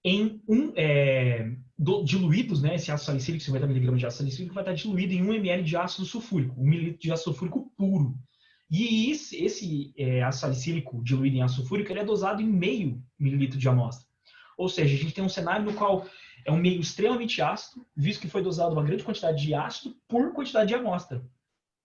em diluídos, né? Esse ácido salicílico, 50 miligramas de ácido salicílico, vai estar diluído em 1 ml de ácido sulfúrico, 1 mililitro de ácido sulfúrico puro. E esse ácido salicílico diluído em ácido sulfúrico, ele é dosado em meio mililitro de amostra. Ou seja, a gente tem um cenário no qual é um meio extremamente ácido, visto que foi dosado uma grande quantidade de ácido por quantidade de amostra.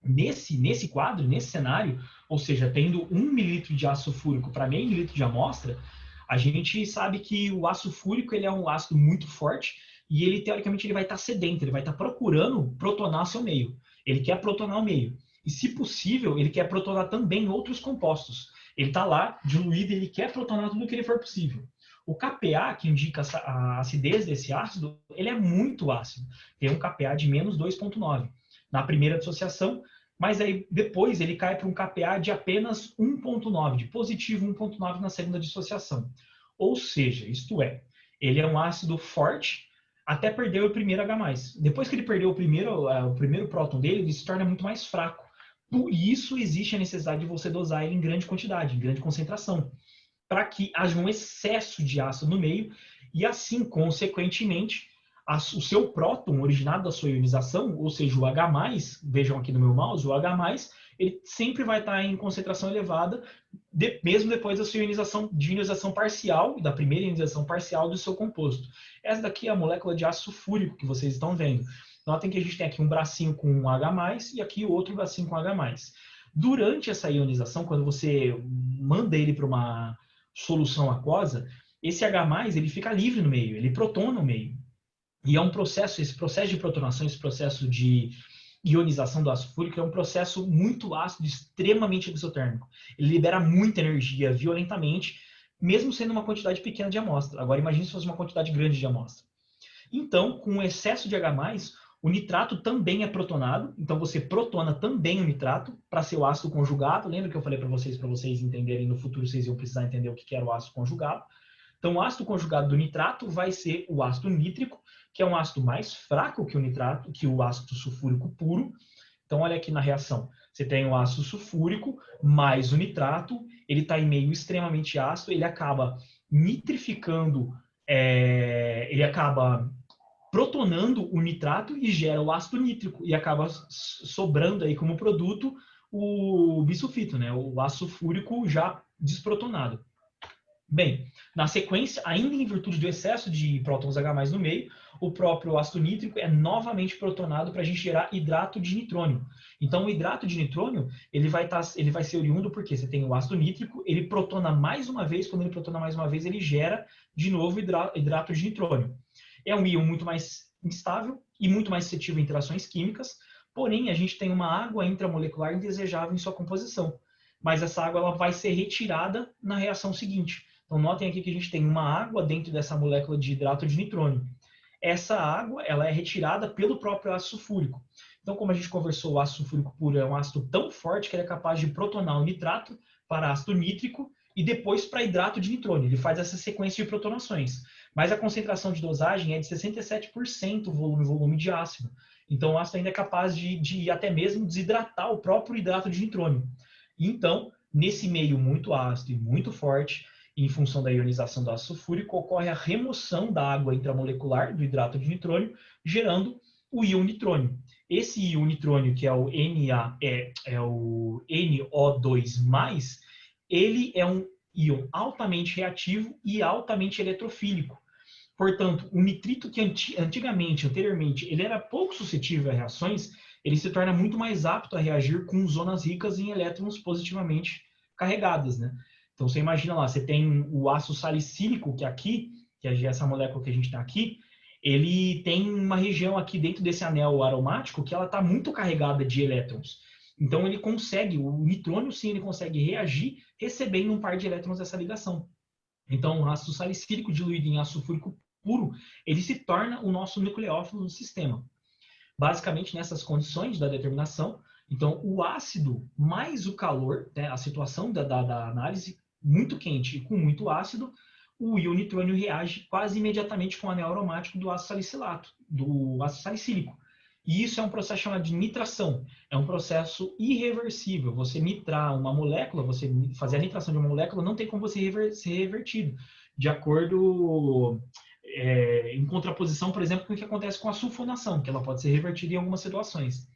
Nesse quadro, nesse cenário, ou seja, tendo 1 mililitro de ácido sulfúrico para meio mililitro de amostra, a gente sabe que o ácido sulfúrico ele é um ácido muito forte e ele, teoricamente, ele vai estar sedento, ele vai estar procurando protonar seu meio. Ele quer protonar o meio. E, se possível, ele quer protonar também outros compostos. Ele está lá, diluído, ele quer protonar tudo o que ele for possível. O KPa, que indica a acidez desse ácido, ele é muito ácido. Tem um KPa de menos 2,9 na primeira dissociação, mas aí depois ele cai para um KPa de apenas 1,9, de positivo 1,9 na segunda dissociação. Ou seja, isto é, ele é um ácido forte até perder o primeiro H+. Depois que ele perdeu o primeiro próton dele, ele se torna muito mais fraco. Por isso existe a necessidade de você dosar ele em grande quantidade, em grande concentração. para que haja um excesso de ácido no meio e assim, consequentemente, o seu próton originado da sua ionização, ou seja, o H+, vejam aqui no meu mouse, o H+, ele sempre vai estar em concentração elevada, mesmo depois da sua ionização parcial, da primeira ionização parcial do seu composto. Essa daqui é a molécula de ácido sulfúrico que vocês estão vendo. Notem que a gente tem aqui um bracinho com um H+, e aqui outro bracinho com H+. Durante essa ionização, quando você manda ele para uma solução aquosa, esse H+, ele fica livre no meio, ele protona no meio. E é um processo, esse processo de protonação, esse processo de ionização do ácido fúrico é um processo muito ácido, extremamente exotérmico. Ele libera muita energia violentamente, mesmo sendo uma quantidade pequena de amostra. Agora imagine se fosse uma quantidade grande de amostra. Então, com o excesso de H+, o nitrato também é protonado, então você protona também o nitrato para ser o ácido conjugado. Lembra que eu falei para vocês entenderem, no futuro vocês iam precisar entender o que era o ácido conjugado. Então, o ácido conjugado do nitrato vai ser o ácido nítrico, que é um ácido mais fraco que o nitrato, que o ácido sulfúrico puro. Então, olha aqui na reação. Você tem o ácido sulfúrico mais o nitrato, ele está em meio extremamente ácido, ele acaba nitrificando, ele acaba protonando o nitrato e gera o ácido nítrico, e acaba sobrando aí como produto o bisulfito, né? O ácido sulfúrico já desprotonado. Bem, na sequência, ainda em virtude do excesso de prótons H+ no meio, o próprio ácido nítrico é novamente protonado para a gente gerar hidrato de nitrônio. Então, o hidrato de nitrônio, ele vai ser oriundo porque você tem o ácido nítrico, ele protona mais uma vez, quando ele protona mais uma vez, ele gera de novo hidrato de nitrônio. É um íon muito mais instável e muito mais suscetível a interações químicas, porém, a gente tem uma água intramolecular indesejável em sua composição. Mas essa água ela vai ser retirada na reação seguinte. Então, notem aqui que a gente tem uma água dentro dessa molécula de hidrato de nitrônio. Essa água ela é retirada pelo próprio ácido sulfúrico. Então, como a gente conversou, o ácido sulfúrico puro é um ácido tão forte que ele é capaz de protonar o nitrato para ácido nítrico e depois para hidrato de nitrônio. Ele faz essa sequência de protonações. Mas a concentração de dosagem é de 67% volume de ácido. Então, o ácido ainda é capaz de até mesmo desidratar o próprio hidrato de nitrônio. Então, nesse meio muito ácido e muito forte, em função da ionização do ácido sulfúrico, ocorre a remoção da água intramolecular do hidrato de nitrônio, gerando o íon nitrônio. Esse íon nitrônio, que é o o NO2+, ele é um íon altamente reativo e altamente eletrofílico. Portanto, o nitrito que anteriormente, ele era pouco suscetível a reações, ele se torna muito mais apto a reagir com zonas ricas em elétrons positivamente carregadas, né? Então, você imagina lá, você tem o ácido salicílico, que aqui, que é essa molécula que a gente tem aqui, ele tem uma região aqui dentro desse anel aromático que ela está muito carregada de elétrons. Então, ele consegue, o nitrônio sim, ele consegue reagir recebendo um par de elétrons dessa ligação. Então, o ácido salicílico diluído em ácido sulfúrico puro, ele se torna o nosso nucleófilo do sistema. Basicamente, nessas condições da determinação, então, o ácido mais o calor, né, a situação da análise, muito quente e com muito ácido, o íon nitrônio reage quase imediatamente com o anel aromático do ácido salicilato, do ácido salicílico. E isso é um processo chamado de nitração. É um processo irreversível. Você nitrar uma molécula, você fazer a nitração de uma molécula, não tem como você ser revertido. De acordo, em contraposição, por exemplo, com o que acontece com a sulfonação, que ela pode ser revertida em algumas situações.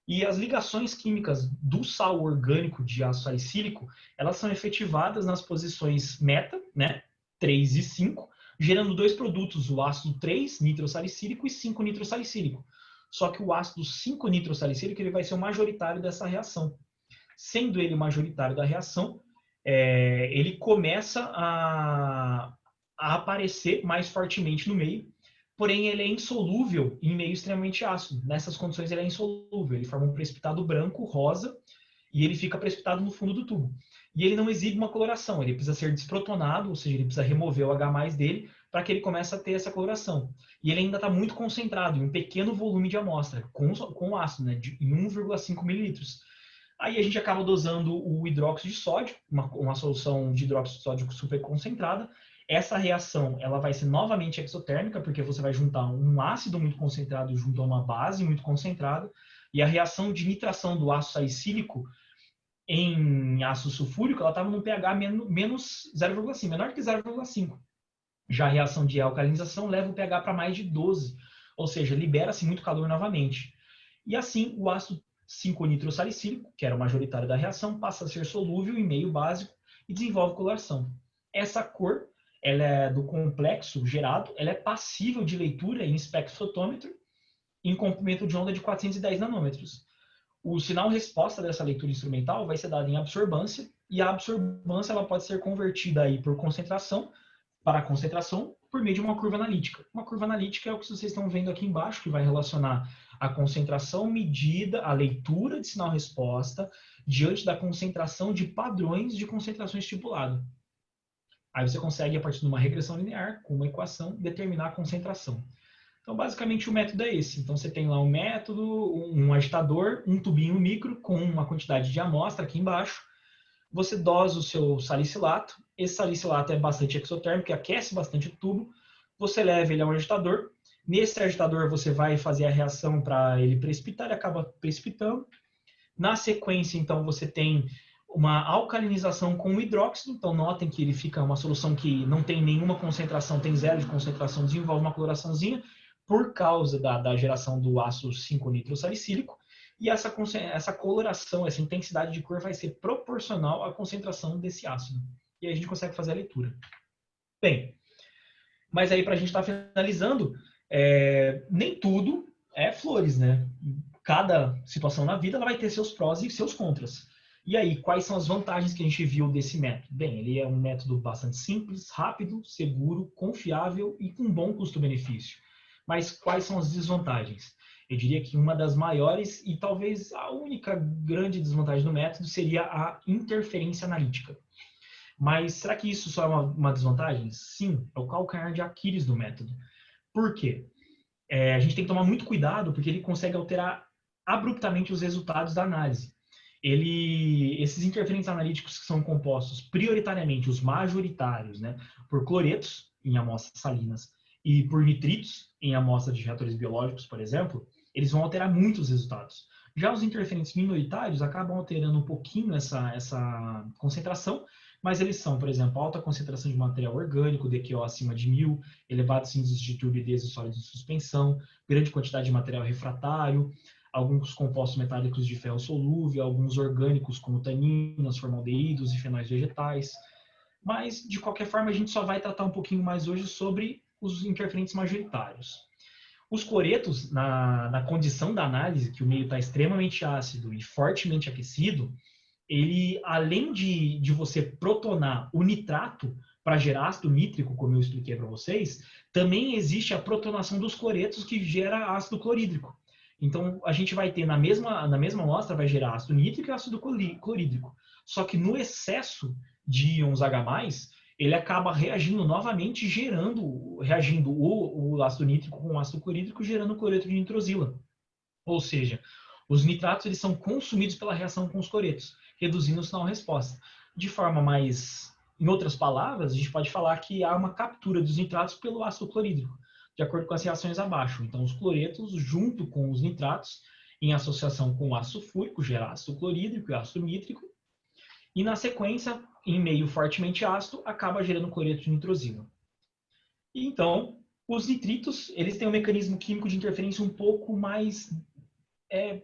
E as ligações químicas do sal orgânico de ácido salicílico, elas são efetivadas nas posições meta, né, 3 e 5, gerando dois produtos, o ácido 3-nitrosalicílico e 5-nitrosalicílico. Só que o ácido 5-nitrosalicílico ele vai ser o majoritário dessa reação. Sendo ele o majoritário da reação, ele começa a aparecer mais fortemente no meio, porém ele é insolúvel em meio extremamente ácido. Nessas condições ele é insolúvel, ele forma um precipitado branco, rosa, e ele fica precipitado no fundo do tubo. E ele não exibe uma coloração, ele precisa ser desprotonado, ou seja, ele precisa remover o H+ dele para que ele comece a ter essa coloração. E ele ainda está muito concentrado em um pequeno volume de amostra, com ácido, né, em 1,5 mililitros. Aí a gente acaba dosando o hidróxido de sódio, uma solução de hidróxido de sódio super concentrada. Essa reação ela vai ser novamente exotérmica, porque você vai juntar um ácido muito concentrado junto a uma base muito concentrada, e a reação de nitração do ácido salicílico em ácido sulfúrico, ela estava num pH menos 0,5, menor que 0,5. Já a reação de alcalinização leva o pH para mais de 12, ou seja, libera-se muito calor novamente. E assim, o ácido 5-nitrosalicílico, que era o majoritário da reação, passa a ser solúvel em meio básico e desenvolve coloração. Essa cor, ela é do complexo gerado, ela é passível de leitura em espectrofotômetro em comprimento de onda de 410 nanômetros. O sinal-resposta dessa leitura instrumental vai ser dado em absorbância, e a absorbância ela pode ser convertida aí por concentração para a concentração por meio de uma curva analítica. Uma curva analítica é o que vocês estão vendo aqui embaixo, que vai relacionar a concentração medida, a leitura de sinal-resposta, diante da concentração de padrões de concentração estipulado. Aí você consegue, a partir de uma regressão linear, com uma equação, determinar a concentração. Então, basicamente, o método é esse. Então, você tem lá um método, um agitador, um tubinho micro com uma quantidade de amostra aqui embaixo. Você dosa o seu salicilato. Esse salicilato é bastante exotérmico, aquece bastante o tubo. Você leva ele a um agitador. Nesse agitador, você vai fazer a reação para ele precipitar, ele acaba precipitando. Na sequência, então, você tem uma alcalinização com hidróxido. Então, notem que ele fica uma solução que não tem nenhuma concentração, tem zero de concentração, desenvolve uma coloraçãozinha por causa da geração do ácido 5-nitrosalicílico. E essa coloração, essa intensidade de cor vai ser proporcional à concentração desse ácido. E aí a gente consegue fazer a leitura. Bem, mas aí para a gente estar finalizando, nem tudo é flores, né? Cada situação na vida ela vai ter seus prós e seus contras. E aí, quais são as vantagens que a gente viu desse método? Bem, ele é um método bastante simples, rápido, seguro, confiável e com bom custo-benefício. Mas quais são as desvantagens? Eu diria que uma das maiores e talvez a única grande desvantagem do método seria a interferência analítica. Mas será que isso só é uma desvantagem? Sim, é o calcanhar de Aquiles do método. Por quê? A gente tem que tomar muito cuidado porque ele consegue alterar abruptamente os resultados da análise. Esses interferentes analíticos que são compostos prioritariamente, os majoritários, né, por cloretos em amostras salinas e por nitritos em amostras de reatores biológicos, por exemplo, eles vão alterar muito os resultados. Já os interferentes minoritários acabam alterando um pouquinho essa concentração, mas eles são, por exemplo, alta concentração de material orgânico, DQO acima de 1000, elevados índices de turbidez e sólidos de suspensão, grande quantidade de material refratário, alguns compostos metálicos de ferro solúvel, alguns orgânicos como taninos, formaldeídos e fenóis vegetais. Mas, de qualquer forma, a gente só vai tratar um pouquinho mais hoje sobre os interferentes majoritários. Os cloretos, na condição da análise, que o meio está extremamente ácido e fortemente aquecido, ele, além de você protonar o nitrato para gerar ácido nítrico, como eu expliquei para vocês, também existe a protonação dos cloretos que gera ácido clorídrico. Então, a gente vai ter na mesma amostra, vai gerar ácido nítrico e ácido clorídrico. Só que no excesso de íons H+, ele acaba reagindo novamente, reagindo o ácido nítrico com o ácido clorídrico, gerando cloreto de nitrosila. Ou seja, os nitratos eles são consumidos pela reação com os cloretos, reduzindo o sinal-resposta. De forma mais, em outras palavras, a gente pode falar que há uma captura dos nitratos pelo ácido clorídrico, de acordo com as reações abaixo. Então, os cloretos, junto com os nitratos, em associação com o ácido sulfúrico, gera ácido clorídrico e ácido nítrico, e na sequência, em meio fortemente ácido, acaba gerando cloreto de nitrosila. E então, os nitritos, eles têm um mecanismo químico de interferência um pouco mais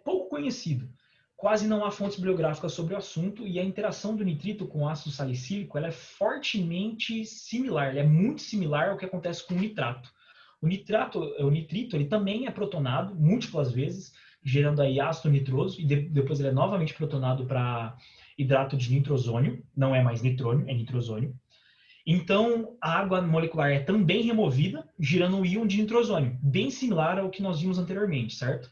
pouco conhecido. Quase não há fontes bibliográficas sobre o assunto e a interação do nitrito com o ácido salicílico ela é fortemente similar, ela é muito similar ao que acontece com o nitrato. O nitrito, ele também é protonado múltiplas vezes, gerando aí ácido nitroso, e depois ele é novamente protonado para hidrato de nitrosônio, não é mais nitrônio, é nitrosônio. Então, a água molecular é também removida, gerando um íon de nitrosônio, bem similar ao que nós vimos anteriormente, certo?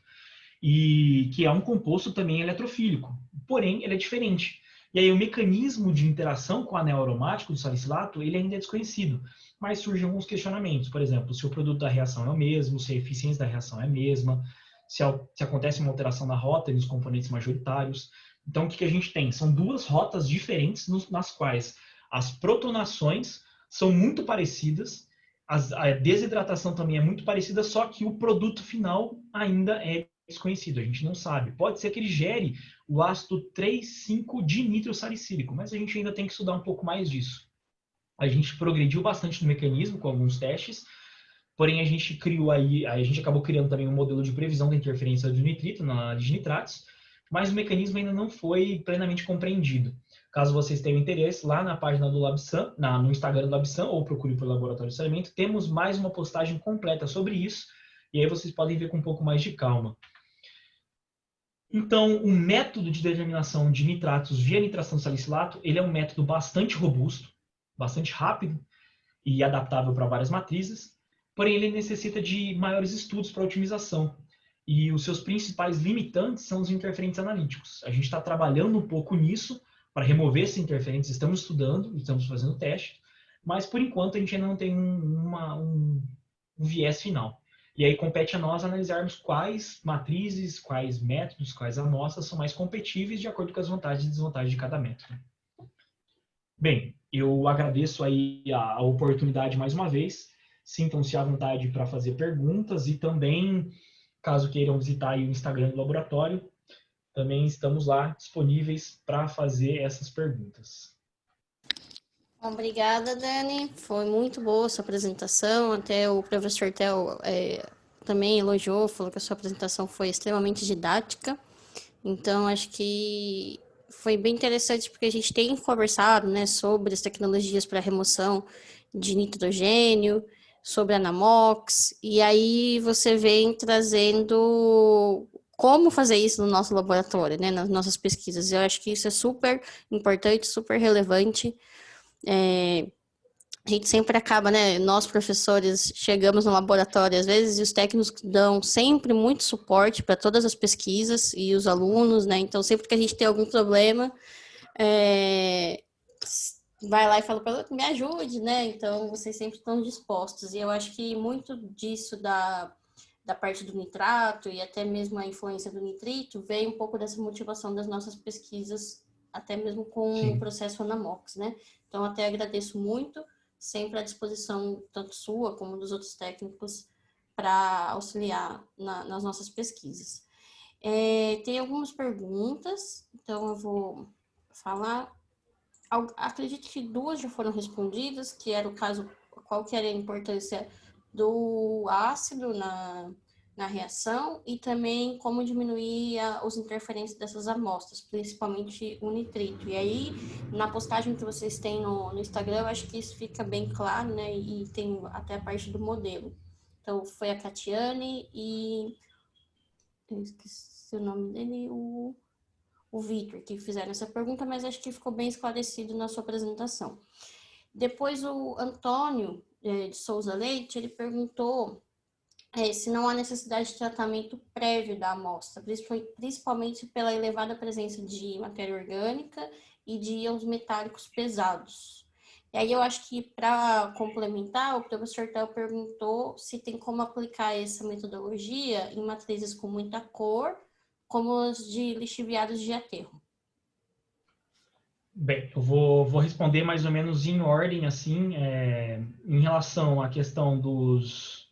E que é um composto também eletrofílico, porém ele é diferente. E aí o mecanismo de interação com o anel aromático do salicilato, ele ainda é desconhecido, mas surgem alguns questionamentos, por exemplo, se o produto da reação é o mesmo, se a eficiência da reação é a mesma, se acontece uma alteração na rota e nos componentes majoritários. Então o que a gente tem? São duas rotas diferentes nas quais as protonações são muito parecidas, a desidratação também é muito parecida, só que o produto final ainda é desconhecido, a gente não sabe. Pode ser que ele gere o ácido 3,5-dinitrosalicílico, mas a gente ainda tem que estudar um pouco mais disso. A gente progrediu bastante no mecanismo com alguns testes, porém a gente acabou criando também um modelo de previsão da interferência do nitrito na análise de nitratos, mas o mecanismo ainda não foi plenamente compreendido. Caso vocês tenham interesse, lá na página do LabSam, no Instagram do LabSam, ou procure por Laboratório de Saneamento, temos mais uma postagem completa sobre isso, e aí vocês podem ver com um pouco mais de calma. Então, o método de determinação de nitratos via nitração salicilato, ele é um método bastante robusto, bastante rápido e adaptável para várias matrizes, porém ele necessita de maiores estudos para otimização. E os seus principais limitantes são os interferentes analíticos. A gente está trabalhando um pouco nisso para remover esses interferentes, estamos estudando, estamos fazendo teste, mas por enquanto a gente ainda não tem um viés final. E aí compete a nós analisarmos quais matrizes, quais métodos, quais amostras são mais compatíveis de acordo com as vantagens e desvantagens de cada método. Bem, eu agradeço aí a oportunidade mais uma vez. Sintam-se à vontade para fazer perguntas e também, caso queiram visitar aí o Instagram do laboratório, também estamos lá disponíveis para fazer essas perguntas. Obrigada, Dani. Foi muito boa a sua apresentação. Até o professor Theo também elogiou, falou que a sua apresentação foi extremamente didática. Então, acho que foi bem interessante porque a gente tem conversado, né, sobre as tecnologias para remoção de nitrogênio, sobre a Namox, e aí você vem trazendo como fazer isso no nosso laboratório, né, nas nossas pesquisas. Eu acho que isso é super importante, super relevante. A gente sempre acaba, né? Nós, professores, chegamos no laboratório às vezes e os técnicos dão sempre muito suporte para todas as pesquisas e os alunos, né? Então, sempre que a gente tem algum problema, vai lá e fala para me ajude, né? Então, vocês sempre estão dispostos. E eu acho que muito disso da parte do nitrato e até mesmo a influência do nitrito vem um pouco dessa motivação das nossas pesquisas, até mesmo com Sim. o processo Anamox, né? Então, até agradeço muito, sempre à disposição tanto sua como dos outros técnicos para auxiliar nas nossas pesquisas. Tem algumas perguntas, então eu vou falar. Acredito que 2 já foram respondidas, que era o caso, qual que era a importância do ácido na reação e também como diminuir os interferentes dessas amostras, principalmente o nitrito. E aí, na postagem que vocês têm no Instagram, eu acho que isso fica bem claro, né? E tem até a parte do modelo. Então, foi a Catiane e... eu esqueci o nome dele, o Vitor, que fizeram essa pergunta, mas acho que ficou bem esclarecido na sua apresentação. Depois, o Antônio de Souza Leite, ele perguntou se não há necessidade de tratamento prévio da amostra, principalmente pela elevada presença de matéria orgânica e de íons metálicos pesados. E aí eu acho que, para complementar, o professor Theo perguntou se tem como aplicar essa metodologia em matrizes com muita cor, como as de lixiviados de aterro. Bem, eu vou responder mais ou menos em ordem, assim, em relação à questão dos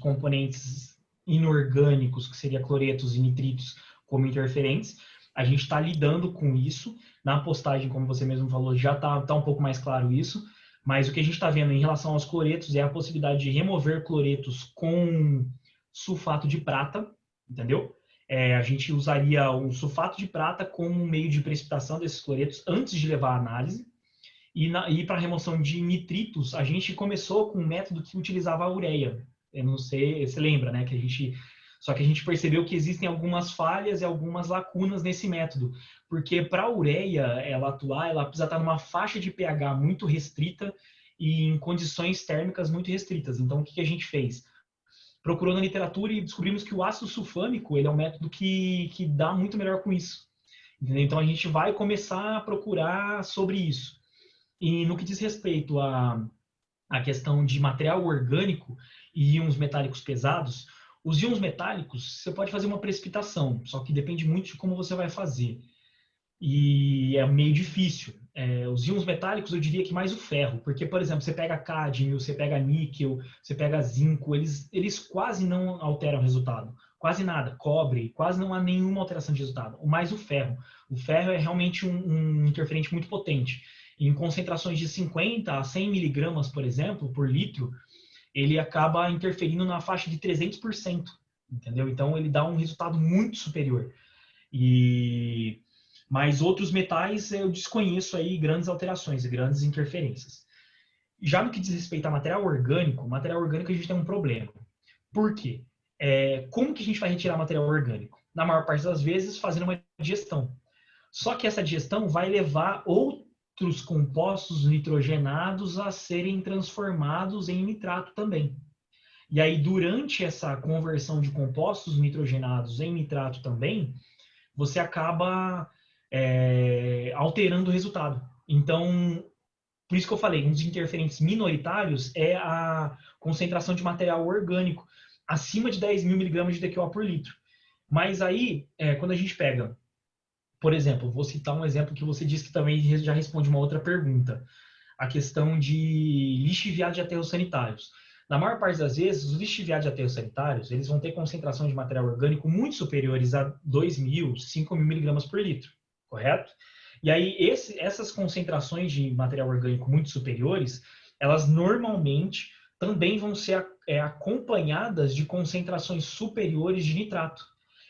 componentes inorgânicos, que seria cloretos e nitritos, como interferentes. A gente está lidando com isso. Na postagem, como você mesmo falou, já tá um pouco mais claro isso. Mas o que a gente está vendo em relação aos cloretos é a possibilidade de remover cloretos com sulfato de prata, entendeu? A gente usaria um sulfato de prata como meio de precipitação desses cloretos antes de levar a análise. E para a remoção de nitritos, a gente começou com um método que utilizava a ureia. Eu não sei, você lembra, né? Só que a gente percebeu que existem algumas falhas e algumas lacunas nesse método. Porque para a ureia ela atuar, ela precisa estar numa faixa de pH muito restrita e em condições térmicas muito restritas. Então, o que a gente fez? Procurou na literatura e descobrimos que o ácido sulfâmico ele é um método que dá muito melhor com isso. Entendeu? Então a gente vai começar a procurar sobre isso. E no que diz respeito à questão de material orgânico e íons metálicos pesados, os íons metálicos você pode fazer uma precipitação, só que depende muito de como você vai fazer. E é meio difícil. Os íons metálicos, eu diria que mais o ferro, porque, por exemplo, você pega cádmio, você pega níquel, você pega zinco, eles quase não alteram o resultado. quase nada. Cobre, quase não há nenhuma alteração de resultado. Mais o ferro. O ferro é realmente um interferente muito potente. Em concentrações de 50 a 100 miligramas, por exemplo, por litro, ele acaba interferindo na faixa de 300%, entendeu? Então, ele dá um resultado muito superior. Mas outros metais eu desconheço aí grandes alterações e grandes interferências. Já no que diz respeito a material orgânico a gente tem um problema. Por quê? Como que a gente vai retirar material orgânico? Na maior parte das vezes, fazendo uma digestão. Só que essa digestão vai levar outros compostos nitrogenados a serem transformados em nitrato também. E aí, durante essa conversão de compostos nitrogenados em nitrato também, você acaba alterando o resultado. Então, por isso que eu falei, um dos interferentes minoritários é a concentração de material orgânico acima de 10 mil miligramas de DQO por litro. Mas aí, quando a gente pega, por exemplo, vou citar um exemplo que você disse que também já responde uma outra pergunta, a questão de lixiviados de aterros sanitários. Na maior parte das vezes, os lixiviados de aterros sanitários, eles vão ter concentração de material orgânico muito superiores a 2.000, 5.000 miligramas por litro, correto? E aí, essas concentrações de material orgânico muito superiores, elas normalmente também vão ser acompanhadas de concentrações superiores de nitrato.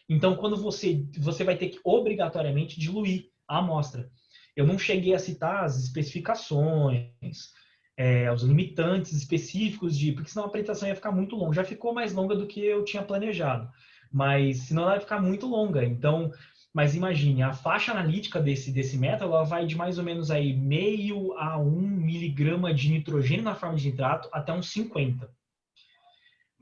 Então, quando você vai ter que obrigatoriamente diluir a amostra. Eu não cheguei a citar as especificações, os limitantes específicos porque senão a apresentação ia ficar muito longa. Já ficou mais longa do que eu tinha planejado, mas senão ela vai ficar muito longa. Então, mas imagine, a faixa analítica desse método, ela vai de mais ou menos aí meio a 1 miligrama de nitrogênio na forma de nitrato até uns 50.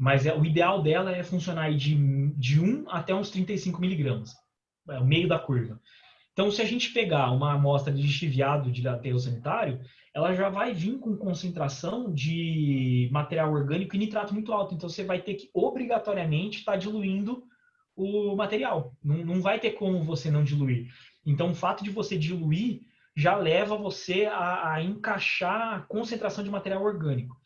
Mas o ideal dela é funcionar aí de 1 até uns 35 miligramas. É o meio da curva. Então, se a gente pegar uma amostra de lixiviado de aterro sanitário, ela já vai vir com concentração de material orgânico e nitrato muito alto. Então, você vai ter que obrigatoriamente estar diluindo o material. Não vai ter como você não diluir. Então, o fato de você diluir já leva você a encaixar a concentração de material orgânico.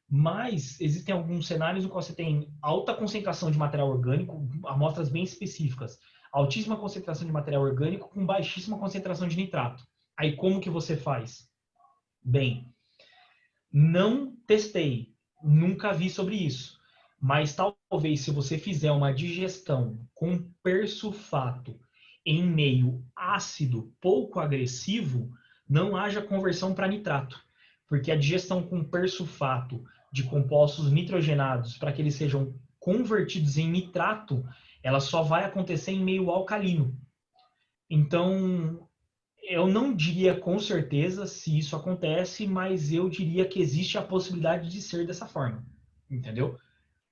Mas existem alguns cenários no qual você tem alta concentração de material orgânico, amostras bem específicas, altíssima concentração de material orgânico com baixíssima concentração de nitrato. Aí como que você faz? Bem, não testei, nunca vi sobre isso, mas talvez se você fizer uma digestão com persulfato em meio ácido pouco agressivo, não haja conversão para nitrato, porque a digestão com persulfato de compostos nitrogenados para que eles sejam convertidos em nitrato, ela só vai acontecer em meio alcalino. Então, eu não diria com certeza se isso acontece, mas eu diria que existe a possibilidade de ser dessa forma, entendeu?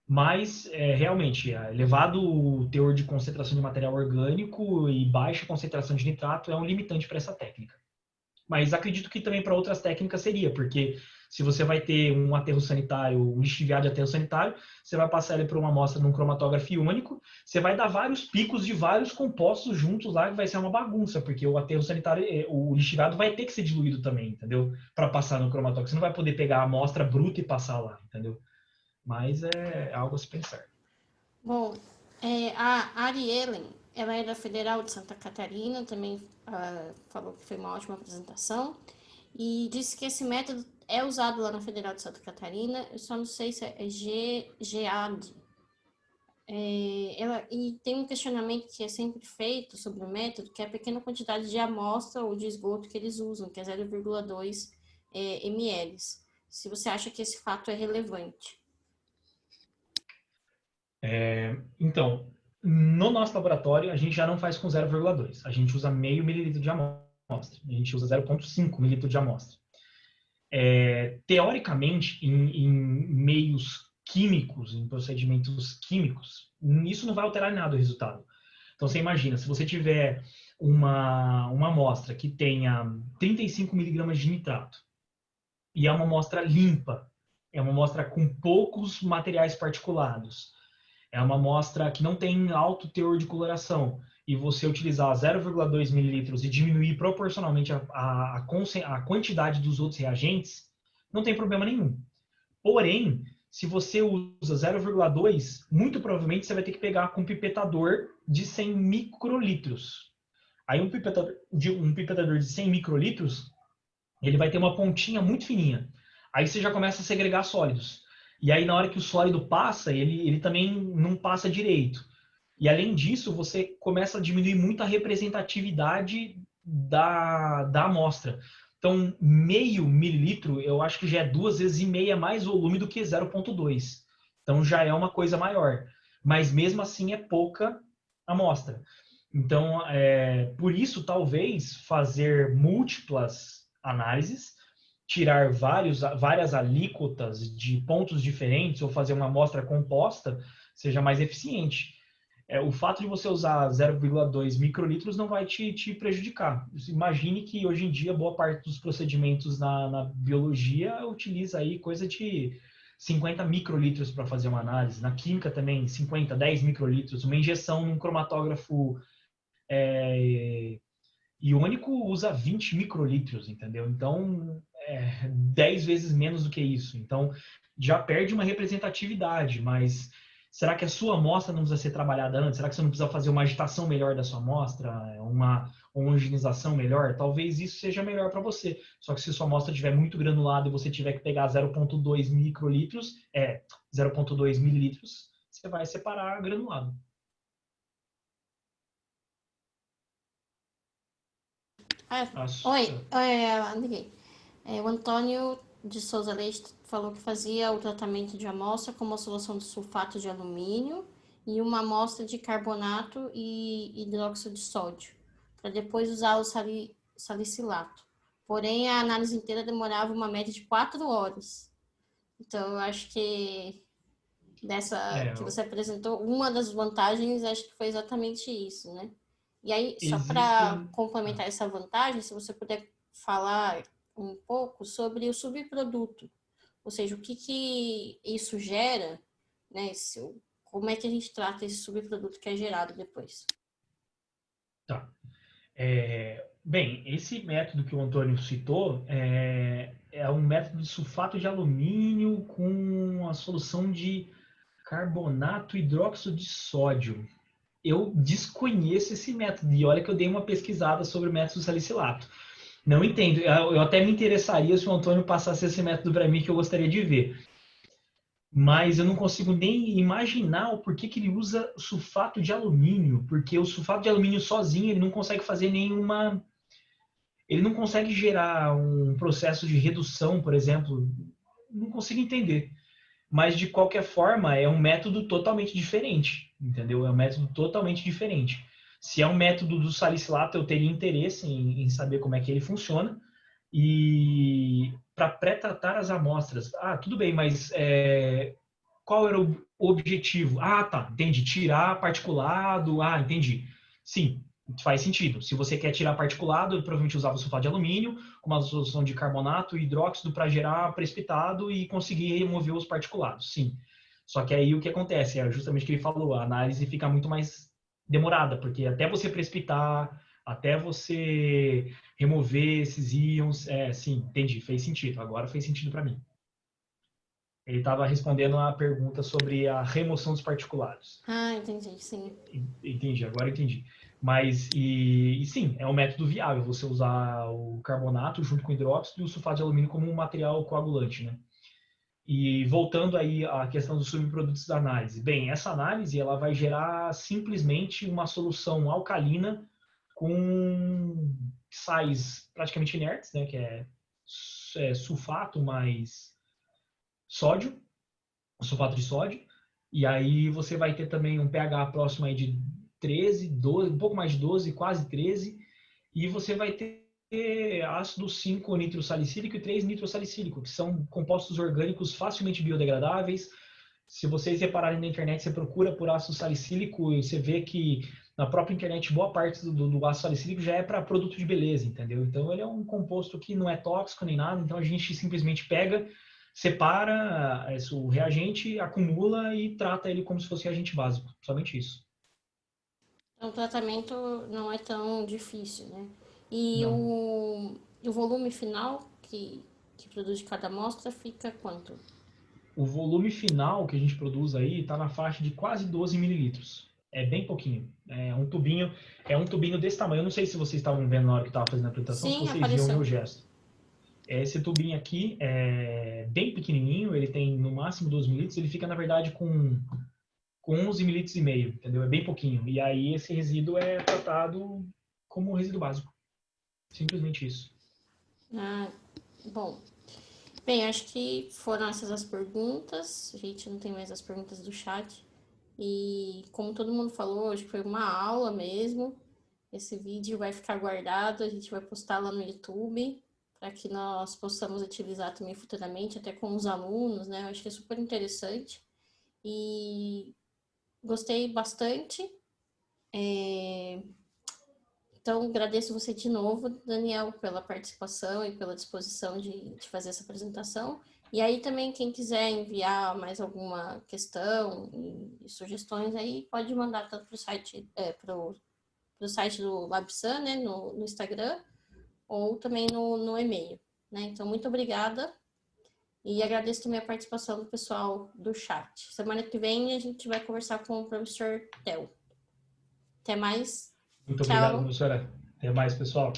Mas, realmente, elevado o teor de concentração de material orgânico e baixa concentração de nitrato é um limitante para essa técnica. Mas acredito que também para outras técnicas seria, porque se você vai ter um aterro sanitário, um lixiviado de aterro sanitário, você vai passar ele por uma amostra num cromatógrafo único, você vai dar vários picos de vários compostos juntos lá, que vai ser uma bagunça, porque o aterro sanitário, o lixiviado vai ter que ser diluído também, entendeu? Para passar no cromatógrafo. Você não vai poder pegar a amostra bruta e passar lá, entendeu? Mas é algo a se pensar. Bom, a Ariellen, ela é da Federal de Santa Catarina, também falou que foi uma ótima apresentação, e disse que esse método é usado lá na Federal de Santa Catarina, eu só não sei se é GEAD. E tem um questionamento que é sempre feito sobre o método, que é a pequena quantidade de amostra ou de esgoto que eles usam, que é 0,2 ml. Se você acha que esse fato é relevante. Então, no nosso laboratório, a gente já não faz com 0,2. A gente usa meio mililitro de amostra. A gente usa 0,5 mililitro de amostra. Teoricamente, em meios químicos, em procedimentos químicos, isso não vai alterar nada o resultado. Então, você imagina, se você tiver uma amostra que tenha 35 miligramas de nitrato e é uma amostra limpa, é uma amostra com poucos materiais particulados, é uma amostra que não tem alto teor de coloração, e você utilizar 0,2 mililitros e diminuir proporcionalmente a quantidade dos outros reagentes, não tem problema nenhum. Porém, se você usa 0,2, muito provavelmente você vai ter que pegar com um pipetador de 100 microlitros. Aí um pipetador de 100 microlitros, ele vai ter uma pontinha muito fininha. Aí você já começa a segregar sólidos. E aí na hora que o sólido passa, ele também não passa direito. E além disso, você começa a diminuir muito a representatividade da amostra. Então, meio mililitro, eu acho que já é 2,5 vezes mais volume do que 0,2. Então, já é uma coisa maior. Mas mesmo assim, é pouca amostra. Então, por isso, talvez fazer múltiplas análises, tirar várias alíquotas de pontos diferentes ou fazer uma amostra composta seja mais eficiente. O fato de você usar 0,2 microlitros não vai te prejudicar. Imagine que hoje em dia boa parte dos procedimentos na biologia utiliza aí coisa de 50 microlitros para fazer uma análise. Na química também, 50, 10 microlitros. Uma injeção num cromatógrafo iônico usa 20 microlitros, entendeu? Então, 10 vezes menos do que isso. Então, já perde uma representatividade, mas será que a sua amostra não precisa ser trabalhada antes? Será que você não precisa fazer uma agitação melhor da sua amostra? Uma homogenização melhor? Talvez isso seja melhor para você. Só que se sua amostra estiver muito granulada e você tiver que pegar 0,2 microlitros, 0,2 mililitros, você vai separar granulado. Oi, liguei. O Antônio de Souza Leite falou que fazia o tratamento de amostra com uma solução de sulfato de alumínio e uma amostra de carbonato e hidróxido de sódio, para depois usar o salicilato. Porém, a análise inteira demorava uma média de 4 horas. Então, eu acho que dessa que você apresentou, uma das vantagens, acho que foi exatamente isso, né? E aí, só para Existem. complementar essa vantagem, se você puder falar um pouco sobre o subproduto, ou seja, o que isso gera, né? Como é que a gente trata esse subproduto que é gerado depois? Tá. Bem, esse método que o Antônio citou é um método de sulfato de alumínio com a solução de carbonato e hidróxido de sódio. Eu desconheço esse método e olha que eu dei uma pesquisada sobre o método salicilato. Não entendo. Eu até me interessaria se o Antônio passasse esse método para mim que eu gostaria de ver. Mas eu não consigo nem imaginar o porquê que ele usa sulfato de alumínio, porque o sulfato de alumínio sozinho ele não consegue fazer nenhuma. Ele não consegue gerar um processo de redução, por exemplo. Não consigo entender. Mas, de qualquer forma, é um método totalmente diferente, entendeu? É um método totalmente diferente. Se é um método do salicilato, eu teria interesse em saber como é que ele funciona. E para pré-tratar as amostras, tudo bem, mas qual era o objetivo? Tá, entendi. Tirar particulado. Entendi. Sim, faz sentido. Se você quer tirar particulado, provavelmente usava sulfato de alumínio, com uma solução de carbonato e hidróxido para gerar precipitado e conseguir remover os particulados. Sim. Só que aí o que acontece? É justamente o que ele falou, a análise fica muito mais demorada, porque até você precipitar, até você remover esses íons, sim, entendi, fez sentido. Agora fez sentido para mim. Ele estava respondendo a pergunta sobre a remoção dos particulados. Entendi, sim. Entendi, agora entendi. Mas, sim, é um método viável você usar o carbonato junto com o hidróxido e o sulfato de alumínio como um material coagulante, né? E voltando aí à questão dos subprodutos da análise. Bem, essa análise ela vai gerar simplesmente uma solução alcalina com sais praticamente inertes, né? Que é sulfato mais sódio, sulfato de sódio, e aí você vai ter também um pH próximo aí de 13, 12, um pouco mais de 12, quase 13, e você vai ter ácido 5-nitrosalicílico e 3-nitrosalicílico, que são compostos orgânicos facilmente biodegradáveis. Se vocês repararem na internet, você procura por ácido salicílico e você vê que na própria internet boa parte do ácido salicílico já é para produto de beleza, entendeu? Então ele é um composto que não é tóxico nem nada, então a gente simplesmente pega, separa o reagente, acumula e trata ele como se fosse reagente básico, somente isso. Então, o tratamento não é tão difícil, né? E Não. o volume final que produz de cada amostra fica quanto? O volume final que a gente produz aí está na faixa de quase 12 mililitros. É bem pouquinho. É um tubinho desse tamanho. Eu não sei se vocês estavam vendo na hora que eu estava fazendo a apresentação, se Sim, vocês viam o apareceu. meu gesto. Esse tubinho aqui é bem pequenininho, ele tem no máximo 12 mililitros, ele fica, na verdade, com 11 mililitros e meio, entendeu? É bem pouquinho. E aí esse resíduo é tratado como um resíduo básico. Simplesmente isso. Ah, bom. Bem, acho que foram essas as perguntas. A gente não tem mais as perguntas do chat. E como todo mundo falou, hoje foi uma aula mesmo. Esse vídeo vai ficar guardado, a gente vai postar lá no YouTube, para que nós possamos utilizar também futuramente, até com os alunos, né? Eu acho que é super interessante. E gostei bastante. Então, agradeço você de novo, Daniel, pela participação e pela disposição de fazer essa apresentação. E aí também, quem quiser enviar mais alguma questão e sugestões aí, pode mandar tanto para o site, pro site do LabSan, né, no Instagram, ou também no e-mail. Né? Então, muito obrigada. E agradeço também a participação do pessoal do chat. Semana que vem a gente vai conversar com o professor Theo. Até mais. Muito obrigado, Tchau. professora. Até mais, pessoal.